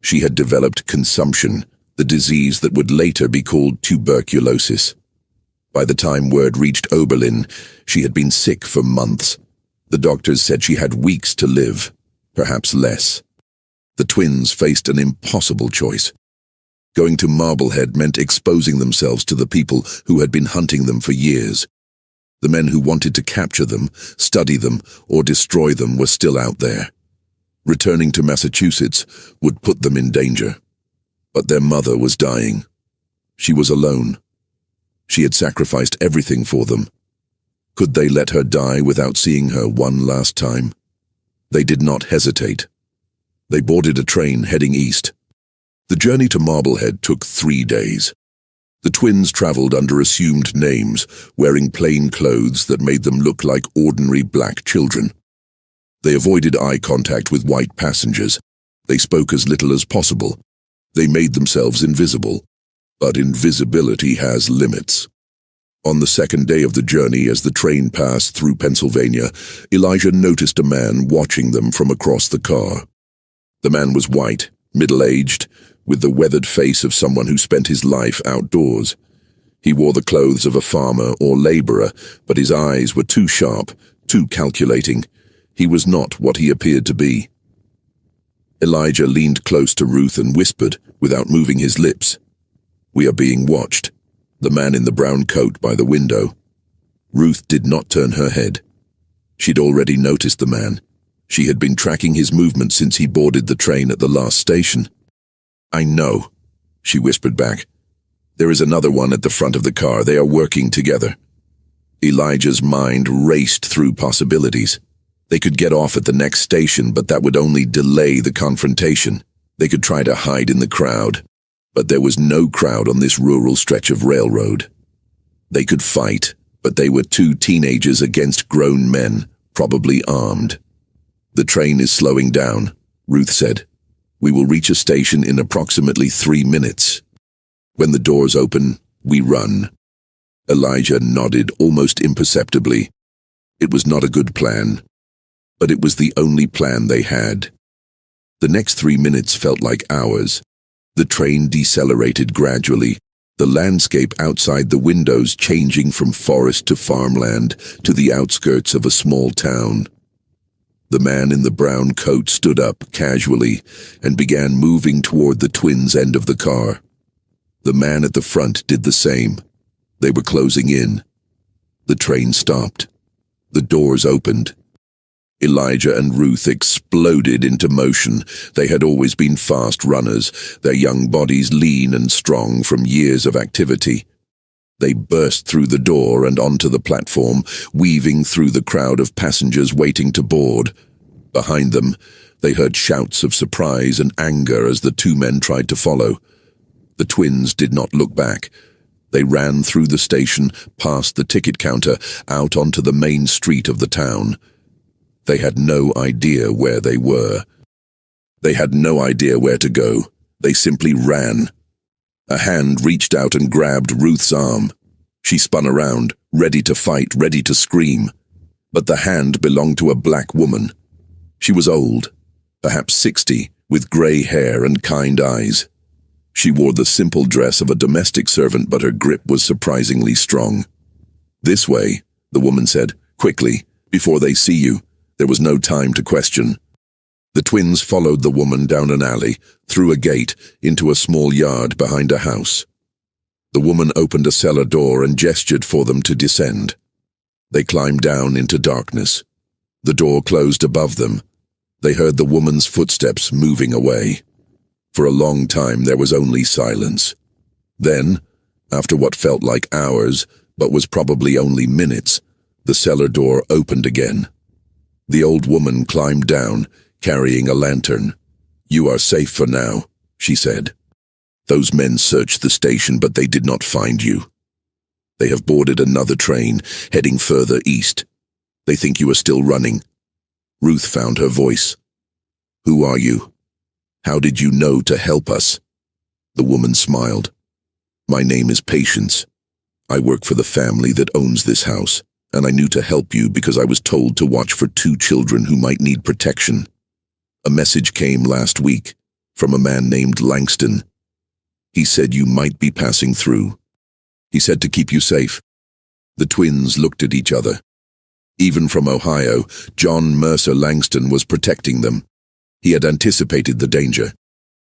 She had developed consumption, the disease that would later be called tuberculosis. By the time word reached Oberlin, she had been sick for months. The doctors said she had weeks to live, perhaps less. The twins faced an impossible choice. Going to Marblehead meant exposing themselves to the people who had been hunting them for years. The men who wanted to capture them, study them, or destroy them were still out there. Returning to Massachusetts would put them in danger. But their mother was dying. She was alone. She had sacrificed everything for them. Could they let her die without seeing her one last time? They did not hesitate. They boarded a train heading east. The journey to Marblehead took 3 days. The twins traveled under assumed names, wearing plain clothes that made them look like ordinary Black children. They avoided eye contact with white passengers. They spoke as little as possible. They made themselves invisible. But invisibility has limits. On the second day of the journey, as the train passed through Pennsylvania, Elijah noticed a man watching them from across the car. The man was white, middle-aged, with the weathered face of someone who spent his life outdoors. He wore the clothes of a farmer or laborer, but his eyes were too sharp, too calculating. He was not what he appeared to be. Elijah leaned close to Ruth and whispered, without moving his lips, "We are being watched." The man in the brown coat by the window. Ruth did not turn her head. She'd already noticed the man. She had been tracking his movements since he boarded the train at the last station. "I know," she whispered back. "There is another one at the front of the car. They are working together." Elijah's mind raced through possibilities. They could get off at the next station, but that would only delay the confrontation. They could try to hide in the crowd, but there was no crowd on this rural stretch of railroad. They could fight, but they were 2 teenagers against grown men, probably armed. "The train is slowing down," Ruth said. "We will reach a station in approximately 3 minutes. When the doors open, we run." Elijah nodded almost imperceptibly. It was not a good plan, but it was the only plan they had. The next 3 minutes felt like hours. The train decelerated gradually, the landscape outside the windows changing from forest to farmland to the outskirts of a small town. The man in the brown coat stood up casually and began moving toward the twins' end of the car. The man at the front did the same. They were closing in. The train stopped. The doors opened. Elijah and Ruth exploded into motion. They had always been fast runners, their young bodies lean and strong from years of activity. They burst through the door and onto the platform, weaving through the crowd of passengers waiting to board. Behind them, they heard shouts of surprise and anger as the two men tried to follow. The twins did not look back. They ran through the station, past the ticket counter, out onto the main street of the town. They had no idea where they were. They had no idea where to go. They simply ran. A hand reached out and grabbed Ruth's arm. She spun around, ready to fight, ready to scream. But the hand belonged to a black woman. She was old, perhaps 60, with grey hair and kind eyes. She wore the simple dress of a domestic servant, but her grip was surprisingly strong. "This way," the woman said, "quickly, before they see you." There was no time to question. The twins followed the woman down an alley, through a gate, into a small yard behind a house. The woman opened a cellar door and gestured for them to descend. They climbed down into darkness. The door closed above them. They heard the woman's footsteps moving away. For a long time there was only silence. Then, after what felt like hours, but was probably only minutes, the cellar door opened again. The old woman climbed down, carrying a lantern. "You are safe for now," she said. "Those men searched the station, but they did not find you. They have boarded another train, heading further east. They think you are still running." Ruth found her voice. "Who are you? How did you know to help us?" The woman smiled. "My name is Patience. I work for the family that owns this house, and I knew to help you because I was told to watch for 2 children who might need protection. A message came last week from a man named Langston. He said you might be passing through. He said to keep you safe." The twins looked at each other. Even from Ohio, John Mercer Langston was protecting them. He had anticipated the danger.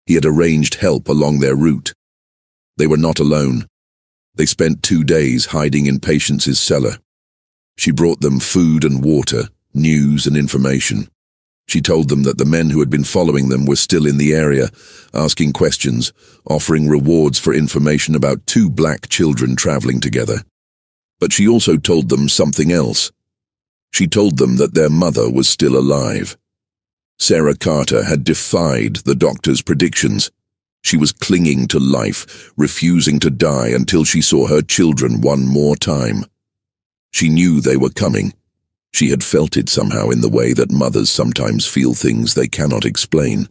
He had arranged help along their route. They were not alone. They spent 2 days hiding in Patience's cellar. She brought them food and water, news and information. She told them that the men who had been following them were still in the area, asking questions, offering rewards for information about 2 black children traveling together. But she also told them something else. She told them that their mother was still alive. Sarah Carter had defied the doctor's predictions. She was clinging to life, refusing to die until she saw her children one more time. She knew they were coming. She had felt it somehow in the way that mothers sometimes feel things they cannot explain.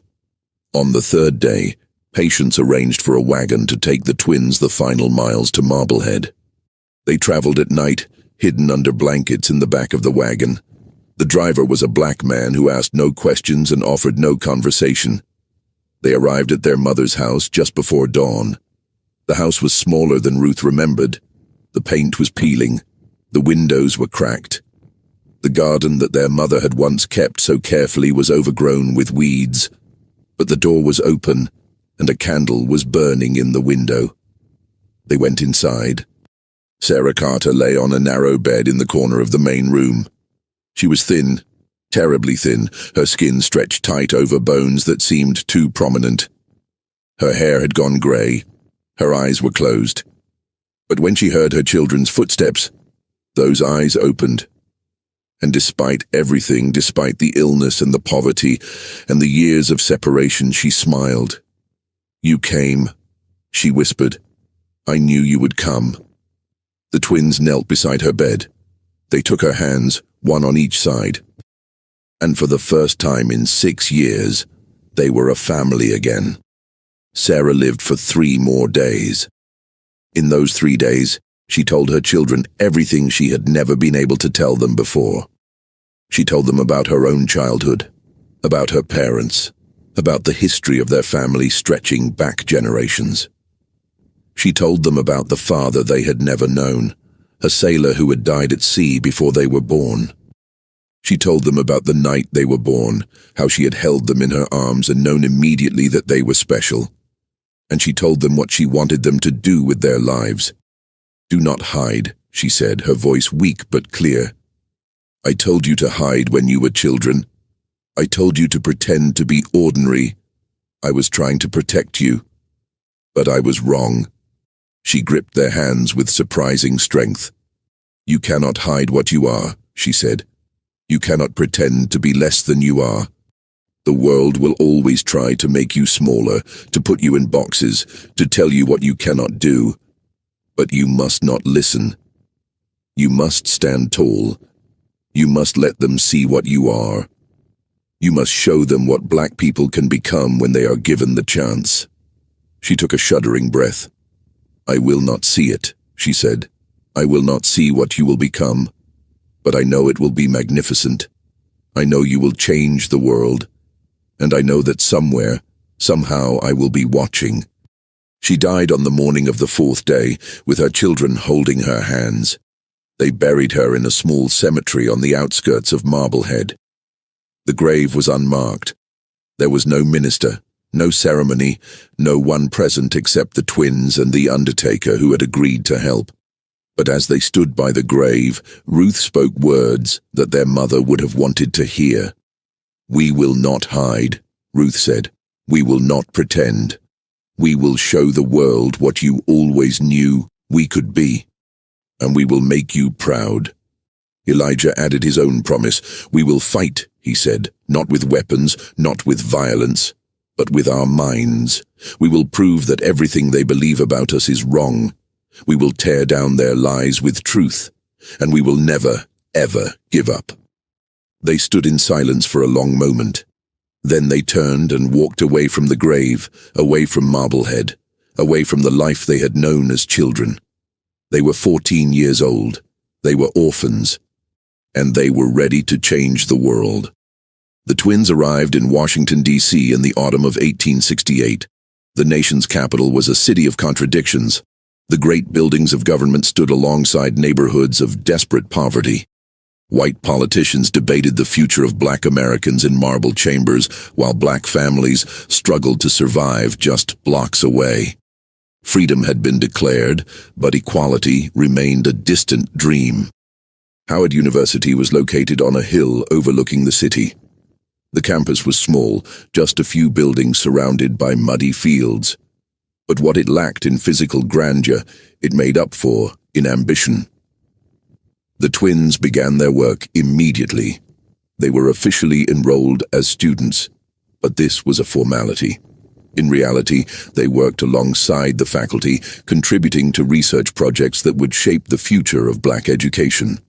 On the 3rd day, Patience arranged for a wagon to take the twins the final miles to Marblehead. They traveled at night, hidden under blankets in the back of the wagon. The driver was a black man who asked no questions and offered no conversation. They arrived at their mother's house just before dawn. The house was smaller than Ruth remembered. The paint was peeling. The windows were cracked. The garden that their mother had once kept so carefully was overgrown with weeds. But the door was open, and a candle was burning in the window. They went inside. Sarah Carter lay on a narrow bed in the corner of the main room. She was thin, terribly thin, her skin stretched tight over bones that seemed too prominent. Her hair had gone grey. Her eyes were closed. But when she heard her children's footsteps, those eyes opened. And despite everything, despite the illness and the poverty and the years of separation, she smiled. "You came," she whispered. "I knew you would come." The twins knelt beside her bed. They took her hands, one on each side. And for the first time in 6 years, they were a family again. Sarah lived for 3 more days. In those 3 days, She told her children everything she had never been able to tell them before. She told them about her own childhood, about her parents, about the history of their family stretching back generations. She told them about the father they had never known, a sailor who had died at sea before they were born. She told them about the night they were born, how she had held them in her arms and known immediately that they were special. And she told them what she wanted them to do with their lives. "Do not hide," she said, her voice weak but clear. "I told you to hide when you were children. I told you to pretend to be ordinary. I was trying to protect you. But I was wrong." She gripped their hands with surprising strength. "You cannot hide what you are," she said. "You cannot pretend to be less than you are. The world will always try to make you smaller, to put you in boxes, to tell you what you cannot do. But you must not listen. You must stand tall. You must let them see what you are. You must show them what black people can become when they are given the chance." She took a shuddering breath. "I will not see it," she said. "I will not see what you will become. But I know it will be magnificent. I know you will change the world. And I know that somewhere, somehow I will be watching." She died on the morning of the fourth day, with her children holding her hands. They buried her in a small cemetery on the outskirts of Marblehead. The grave was unmarked. There was no minister, no ceremony, no one present except the twins and the undertaker who had agreed to help. But as they stood by the grave, Ruth spoke words that their mother would have wanted to hear. "We will not hide," Ruth said. "We will not pretend. We will show the world what you always knew we could be. And we will make you proud." Elijah added his own promise. "We will fight," he said, "not with weapons, not with violence, but with our minds. We will prove that everything they believe about us is wrong. We will tear down their lies with truth, and we will never, ever give up." They stood in silence for a long moment. Then they turned and walked away from the grave, away from Marblehead, away from the life they had known as children. They were 14 years old. They were orphans. And they were ready to change the world. The twins arrived in Washington, D.C. in the autumn of 1868. The nation's capital was a city of contradictions. The great buildings of government stood alongside neighborhoods of desperate poverty. White politicians debated the future of black Americans in marble chambers, while black families struggled to survive just blocks away. Freedom had been declared, but equality remained a distant dream. Howard University was located on a hill overlooking the city. The campus was small, just a few buildings surrounded by muddy fields. But what it lacked in physical grandeur, it made up for in ambition. The twins began their work immediately. They were officially enrolled as students, but this was a formality. In reality, they worked alongside the faculty, contributing to research projects that would shape the future of black education.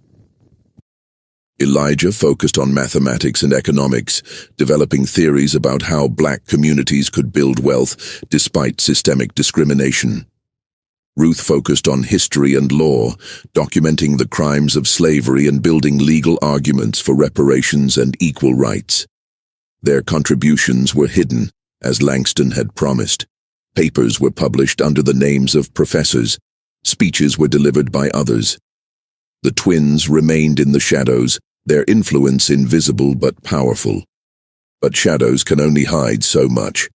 Elijah focused on mathematics and economics, developing theories about how black communities could build wealth despite systemic discrimination. Ruth focused on history and law, documenting the crimes of slavery and building legal arguments for reparations and equal rights. Their contributions were hidden, as Langston had promised. Papers were published under the names of professors. Speeches were delivered by others. The twins remained in the shadows, their influence invisible but powerful. But shadows can only hide so much.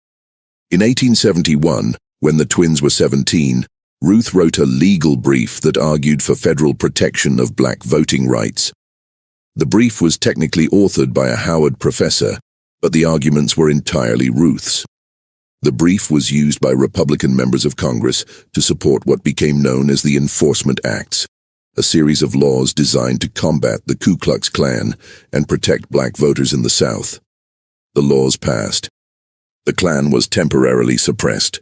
In 1871, when the twins were 17, Ruth wrote a legal brief that argued for federal protection of black voting rights. The brief was technically authored by a Howard professor, but the arguments were entirely Ruth's. The brief was used by Republican members of Congress to support what became known as the Enforcement Acts, a series of laws designed to combat the Ku Klux Klan and protect black voters in the South. The laws passed. The Klan was temporarily suppressed.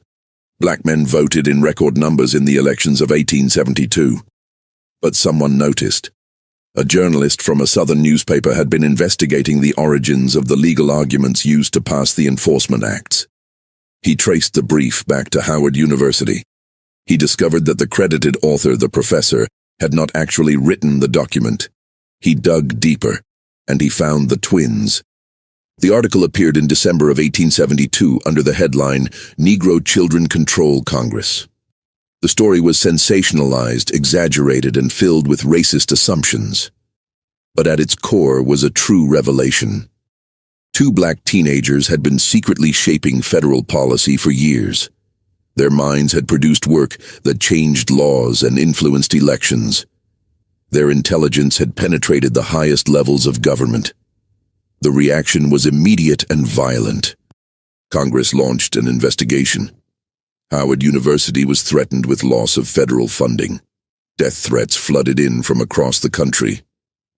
Black men voted in record numbers in the elections of 1872. But someone noticed. A journalist from a Southern newspaper had been investigating the origins of the legal arguments used to pass the Enforcement Acts. He traced the brief back to Howard University. He discovered that the credited author, the professor, had not actually written the document. He dug deeper, and he found the twins. The article appeared in December of 1872 under the headline, "Negro Children Control Congress." The story was sensationalized, exaggerated, and filled with racist assumptions. But at its core was a true revelation. Two black teenagers had been secretly shaping federal policy for years. Their minds had produced work that changed laws and influenced elections. Their intelligence had penetrated the highest levels of government. The reaction was immediate and violent. Congress launched an investigation. Howard University was threatened with loss of federal funding. Death threats flooded in from across the country.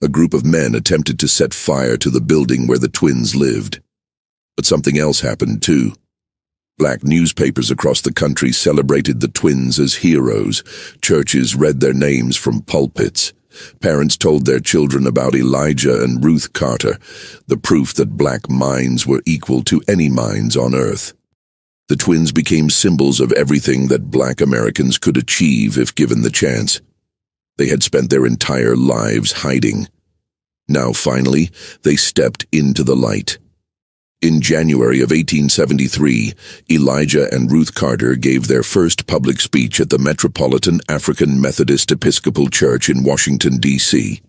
A group of men attempted to set fire to the building where the twins lived. But something else happened too. Black newspapers across the country celebrated the twins as heroes. Churches read their names from pulpits. Parents told their children about Elijah and Ruth Carter, the proof that black minds were equal to any minds on earth. The twins became symbols of everything that black Americans could achieve if given the chance. They had spent their entire lives hiding. Now finally, they stepped into the light. In January of 1873, Elijah and Ruth Carter gave their first public speech at the Metropolitan African Methodist Episcopal Church in Washington, D.C.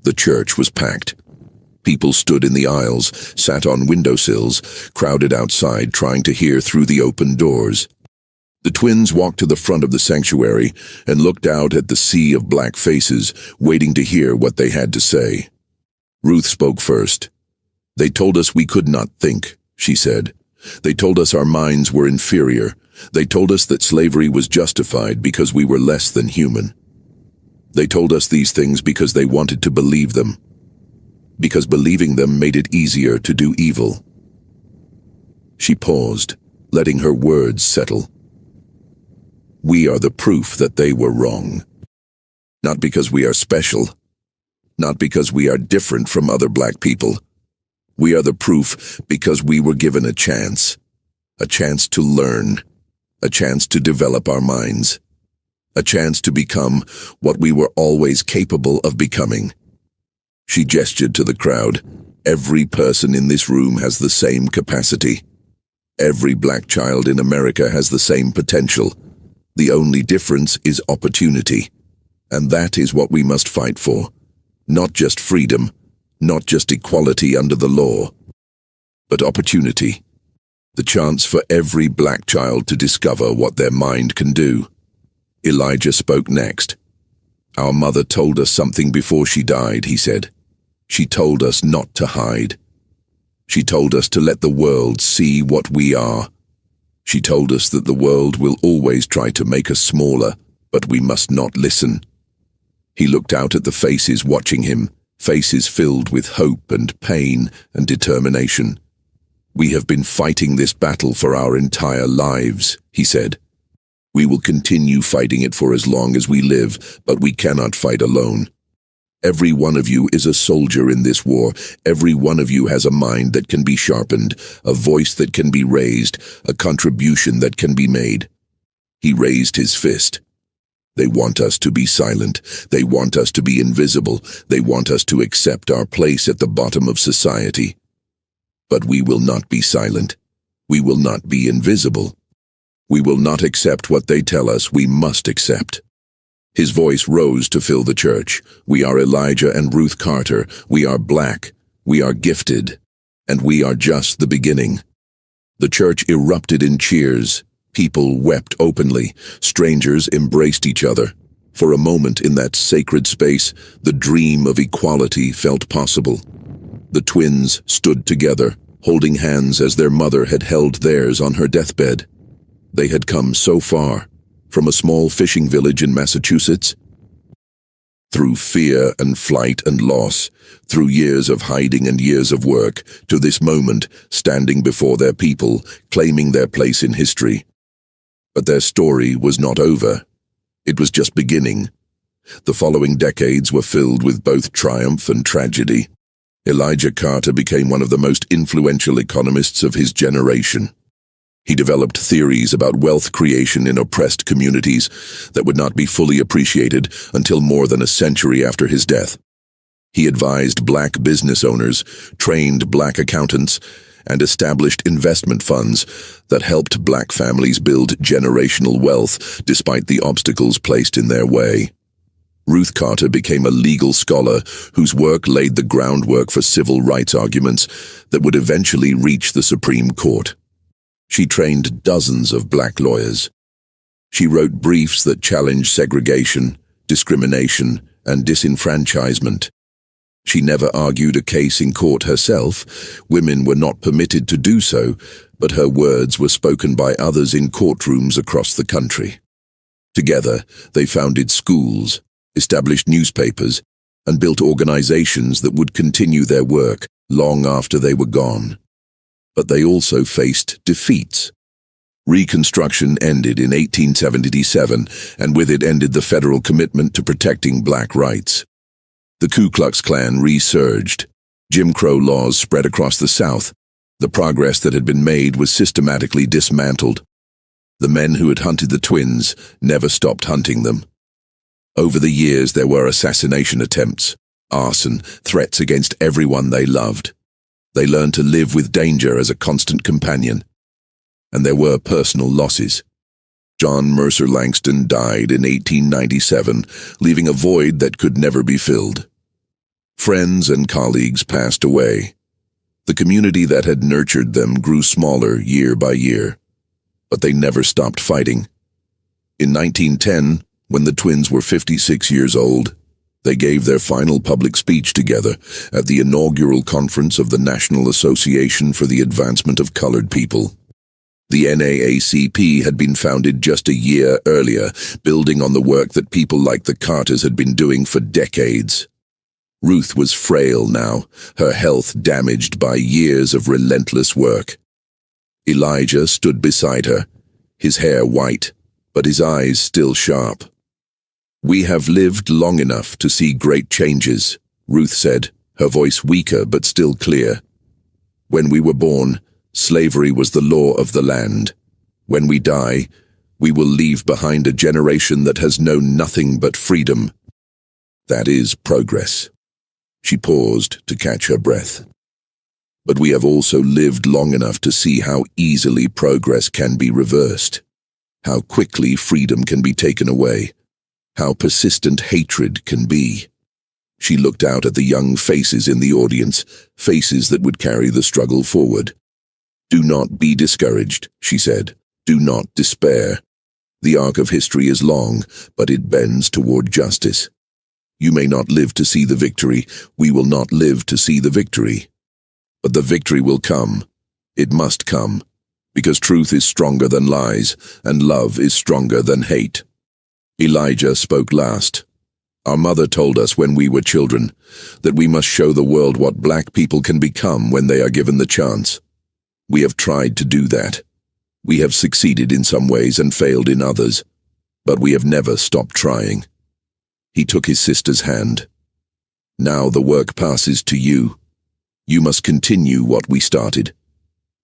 The church was packed. People stood in the aisles, sat on windowsills, crowded outside trying to hear through the open doors. The twins walked to the front of the sanctuary and looked out at the sea of black faces, waiting to hear what they had to say. Ruth spoke first. "They told us we could not think," she said. "They told us our minds were inferior. They told us that slavery was justified because we were less than human. They told us these things because they wanted to believe them. Because believing them made it easier to do evil." She paused, letting her words settle. "We are the proof that they were wrong. Not because we are special. Not because we are different from other black people. We are the proof because we were given a chance to learn, a chance to develop our minds, a chance to become what we were always capable of becoming." She gestured to the crowd. "Every person in this room has the same capacity. Every black child in America has the same potential. The only difference is opportunity. And that is what we must fight for. Not just freedom, not just equality under the law, but opportunity. The chance for every black child to discover what their mind can do." Elijah spoke next. "Our mother told us something before she died," he said. "She told us not to hide. She told us to let the world see what we are. She told us that the world will always try to make us smaller, but we must not listen." He looked out at the faces watching him, faces filled with hope and pain and determination. "We have been fighting this battle for our entire lives," he said. "We will continue fighting it for as long as we live, but we cannot fight alone. Every one of you is a soldier in this war. Every one of you has a mind that can be sharpened, a voice that can be raised, a contribution that can be made." He raised his fist. "They want us to be silent. They want us to be invisible. They want us to accept our place at the bottom of society. But we will not be silent. We will not be invisible. We will not accept what they tell us we must accept." His voice rose to fill the church. "We are Elijah and Ruth Carter. We are black. We are gifted. And we are just the beginning." The church erupted in cheers. People wept openly. Strangers embraced each other. For a moment in that sacred space, the dream of equality felt possible. The twins stood together, holding hands as their mother had held theirs on her deathbed. They had come so far, from a small fishing village in Massachusetts, through fear and flight and loss, through years of hiding and years of work, to this moment, standing before their people, claiming their place in history. But their story was not over. It was just beginning. The following decades were filled with both triumph and tragedy. Elijah Carter became one of the most influential economists of his generation. He developed theories about wealth creation in oppressed communities that would not be fully appreciated until more than a century after his death. He advised black business owners, trained black accountants, and established investment funds that helped black families build generational wealth despite the obstacles placed in their way. Ruth Carter became a legal scholar whose work laid the groundwork for civil rights arguments that would eventually reach the Supreme Court. She trained dozens of black lawyers. She wrote briefs that challenged segregation, discrimination, and disenfranchisement. She never argued a case in court herself. Women were not permitted to do so, but her words were spoken by others in courtrooms across the country. Together, they founded schools, established newspapers, and built organizations that would continue their work long after they were gone. But they also faced defeats. Reconstruction ended in 1877, and with it ended the federal commitment to protecting black rights. The Ku Klux Klan resurged. Jim Crow laws spread across the South. The progress that had been made was systematically dismantled. The men who had hunted the twins never stopped hunting them. Over the years, there were assassination attempts, arson, threats against everyone they loved. They learned to live with danger as a constant companion. And there were personal losses. John Mercer Langston died in 1897, leaving a void that could never be filled. Friends and colleagues passed away. The community that had nurtured them grew smaller year by year, but they never stopped fighting. In 1910, when the twins were 56 years old, they gave their final public speech together at the inaugural conference of the National Association for the Advancement of Colored People. The NAACP had been founded just a year earlier, building on the work that people like the Carters had been doing for decades. Ruth was frail now, her health damaged by years of relentless work. Elijah stood beside her, his hair white, but his eyes still sharp. "We have lived long enough to see great changes," Ruth said, her voice weaker but still clear. "When we were born, slavery was the law of the land. When we die, we will leave behind a generation that has known nothing but freedom. That is progress." She paused to catch her breath. "But we have also lived long enough to see how easily progress can be reversed, how quickly freedom can be taken away, how persistent hatred can be." She looked out at the young faces in the audience, faces that would carry the struggle forward. "Do not be discouraged," she said. "Do not despair. The arc of history is long, but it bends toward justice. You may not live to see the victory. We will not live to see the victory. But the victory will come. It must come, because truth is stronger than lies, and love is stronger than hate." Elijah spoke last. "Our mother told us when we were children that we must show the world what black people can become when they are given the chance. We have tried to do that. We have succeeded in some ways and failed in others, but we have never stopped trying." He took his sister's hand. "Now the work passes to you. You must continue what we started.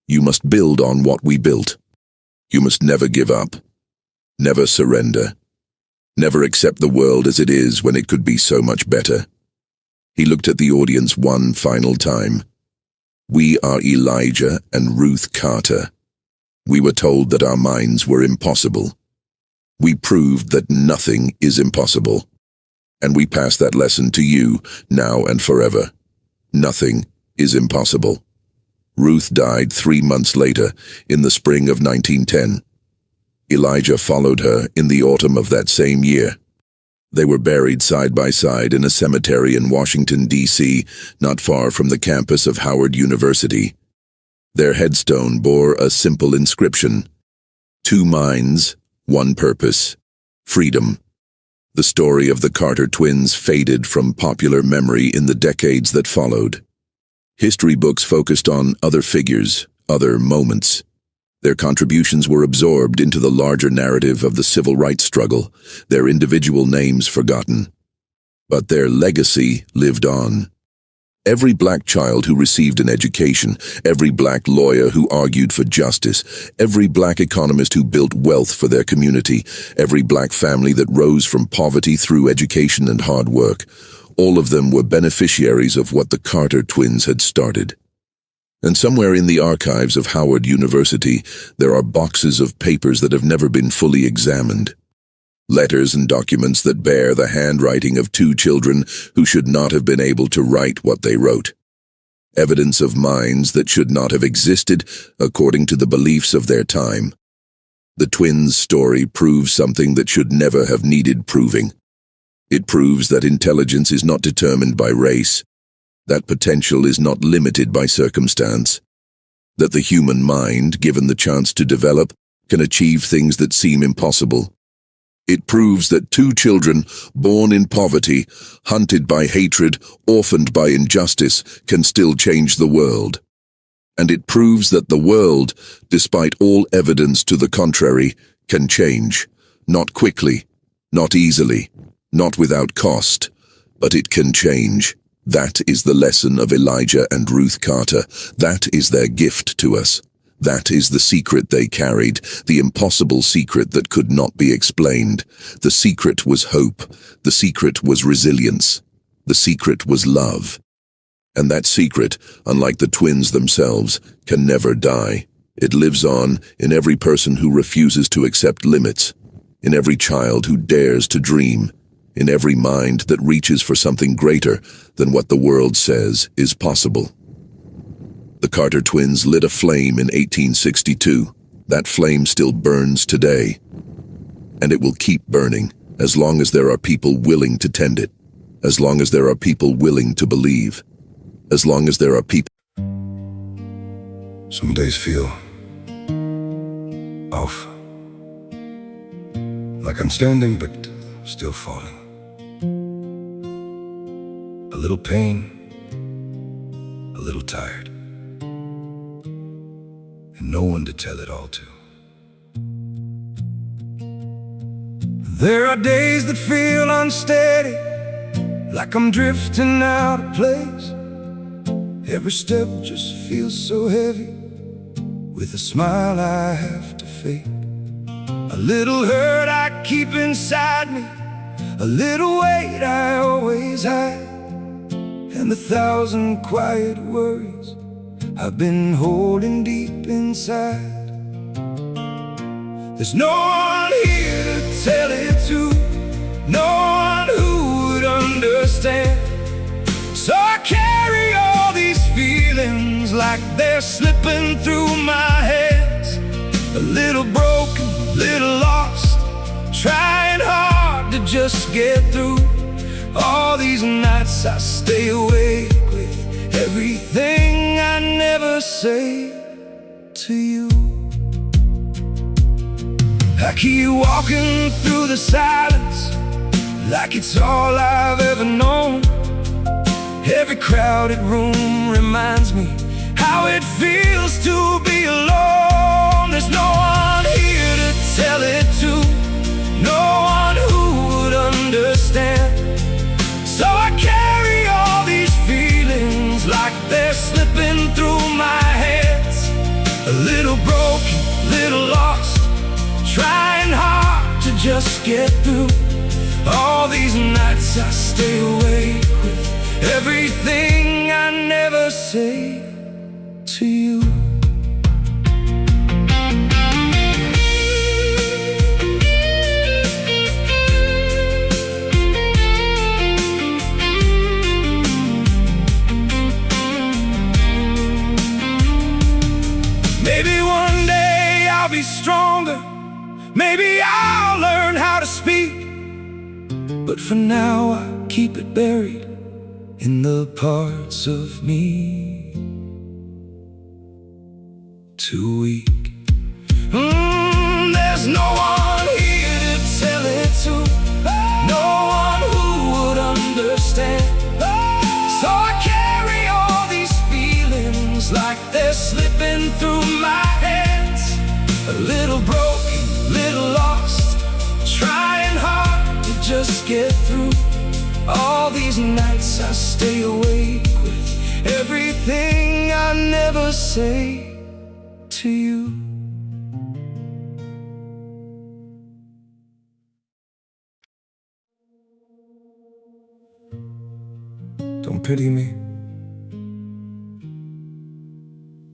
You must build on what we built. You must never give up, never surrender. Never accept the world as it is when it could be so much better." He looked at the audience one final time. "We are Elijah and Ruth Carter. We were told that our minds were impossible. We proved that nothing is impossible. And we pass that lesson to you, now and forever. Nothing is impossible." Ruth died 3 months later, in the spring of 1910. Elijah followed her in the autumn of that same year. They were buried side by side in a cemetery in Washington, D.C., not far from the campus of Howard University. Their headstone bore a simple inscription: "Two minds, one purpose, freedom." The story of the Carter twins faded from popular memory in the decades that followed. History books focused on other figures, other moments. Their contributions were absorbed into the larger narrative of the civil rights struggle, their individual names forgotten. But their legacy lived on. Every black child who received an education, every black lawyer who argued for justice, every black economist who built wealth for their community, every black family that rose from poverty through education and hard work, all of them were beneficiaries of what the Carter twins had started. And somewhere in the archives of Howard University, there are boxes of papers that have never been fully examined. Letters and documents that bear the handwriting of two children who should not have been able to write what they wrote. Evidence of minds that should not have existed according to the beliefs of their time. The twins' story proves something that should never have needed proving. It proves that intelligence is not determined by race, that potential is not limited by circumstance, that the human mind, given the chance to develop, can achieve things that seem impossible. It proves that two children born in poverty, hunted by hatred, orphaned by injustice, can still change the world. And it proves that the world, despite all evidence to the contrary, can change. Not quickly, not easily, not without cost, but it can change. That is the lesson of Elijah and Ruth Carter. That is their gift to us. That is the secret they carried, the impossible secret that could not be explained. The secret was hope. The secret was resilience. The secret was love. And that secret, unlike the twins themselves, can never die. It lives on in every person who refuses to accept limits, in every child who dares to dream, in every mind that reaches for something greater than what the world says is possible. The Carter twins lit a flame in 1862. That flame still burns today. And it will keep burning as long as there are people willing to tend it, as long as there are people willing to believe, as long as there are people. Some days feel off, like I'm standing but still falling. A little pain, a little tired, and no one to tell it all to. There are days that feel unsteady, like I'm drifting out of place. Every step just feels so heavy, with a smile I have to fake. A little hurt I keep inside me, a little weight I always hide, and 1,000 quiet worries I've been holding deep inside. There's no one here to tell it to, no one who would understand. So I carry all these feelings like they're slipping through my hands. A little broken, a little lost, trying hard to just get through. All these nights I stay awake with everything I never say to you. I keep walking through the silence like it's all I've ever known. Every crowded room reminds me how it feels to be alone. There's no one here to tell it to, no one who would understand. So I carry all these feelings like they're slipping through my hands. A little broken, little lost, trying hard to just get through. All these nights I stay awake with everything I never say to you. Maybe one day I'll be stronger, maybe I'll learn how to speak, but for now I keep it buried in the parts of me too weak. There's no one here to tell it to, no one who would understand. So I carry all these feelings like they're slipping through my hands. A little broken, little lost, trying hard to just get through. All these nights I stay awake with everything I never say to you. Don't pity me.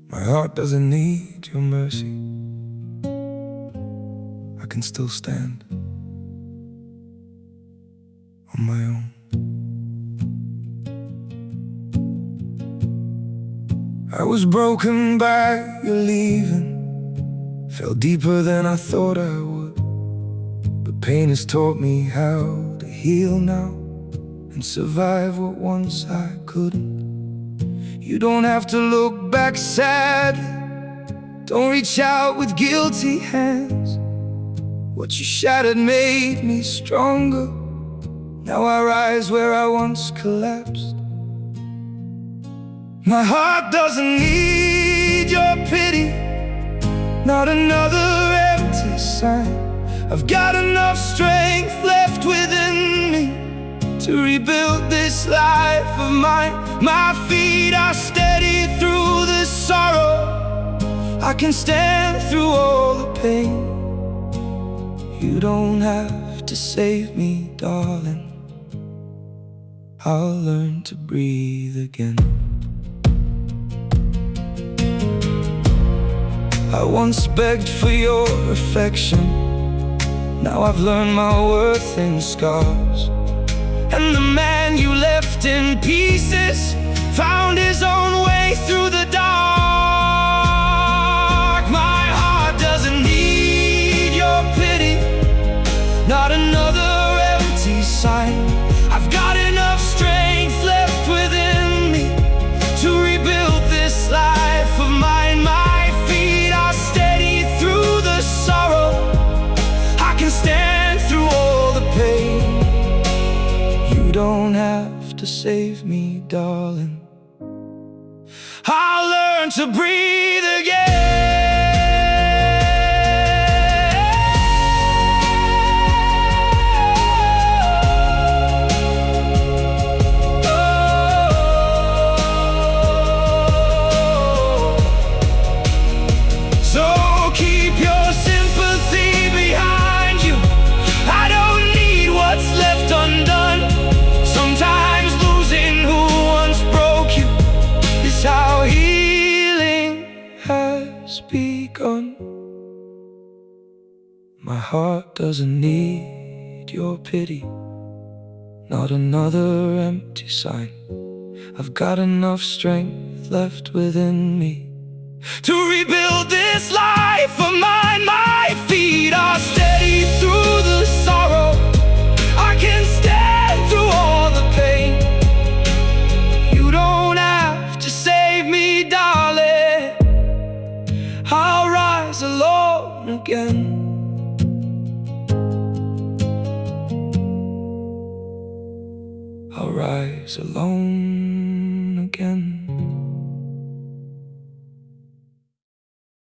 My heart doesn't need your mercy. I can still stand on my own. I was broken by your leaving, fell deeper than I thought I would. But pain has taught me how to heal now and survive what once I couldn't. You don't have to look back sadly, don't reach out with guilty hands. What you shattered made me stronger. Now I rise where I once collapsed. My heart doesn't need your pity, not another empty sign. I've got enough strength left within me to rebuild this life of mine. My feet are steady through the sorrow, I can stand through all the pain. You don't have to save me, darling, I'll learn to breathe again. I once begged for your affection, now I've learned my worth in scars. And the man you left in pieces found his own way through the dark. My heart doesn't need your pity, not another empty sign. I've got enough strength left within me to rebuild this life of mine. My feet are steady through the sorrow, I can stand through all the pain. You don't have to save me, darling, I'll learn to breathe again. So keep your sympathy behind you, I don't need what's left undone. Sometimes losing who once broke you is how healing has begun. My heart doesn't need your pity, not another empty sign. I've got enough strength left within me to rebuild this life of mine. My feet are steady through the sorrow, I can stand through all the pain. You don't have to save me, darling, I'll rise alone again. I'll rise alone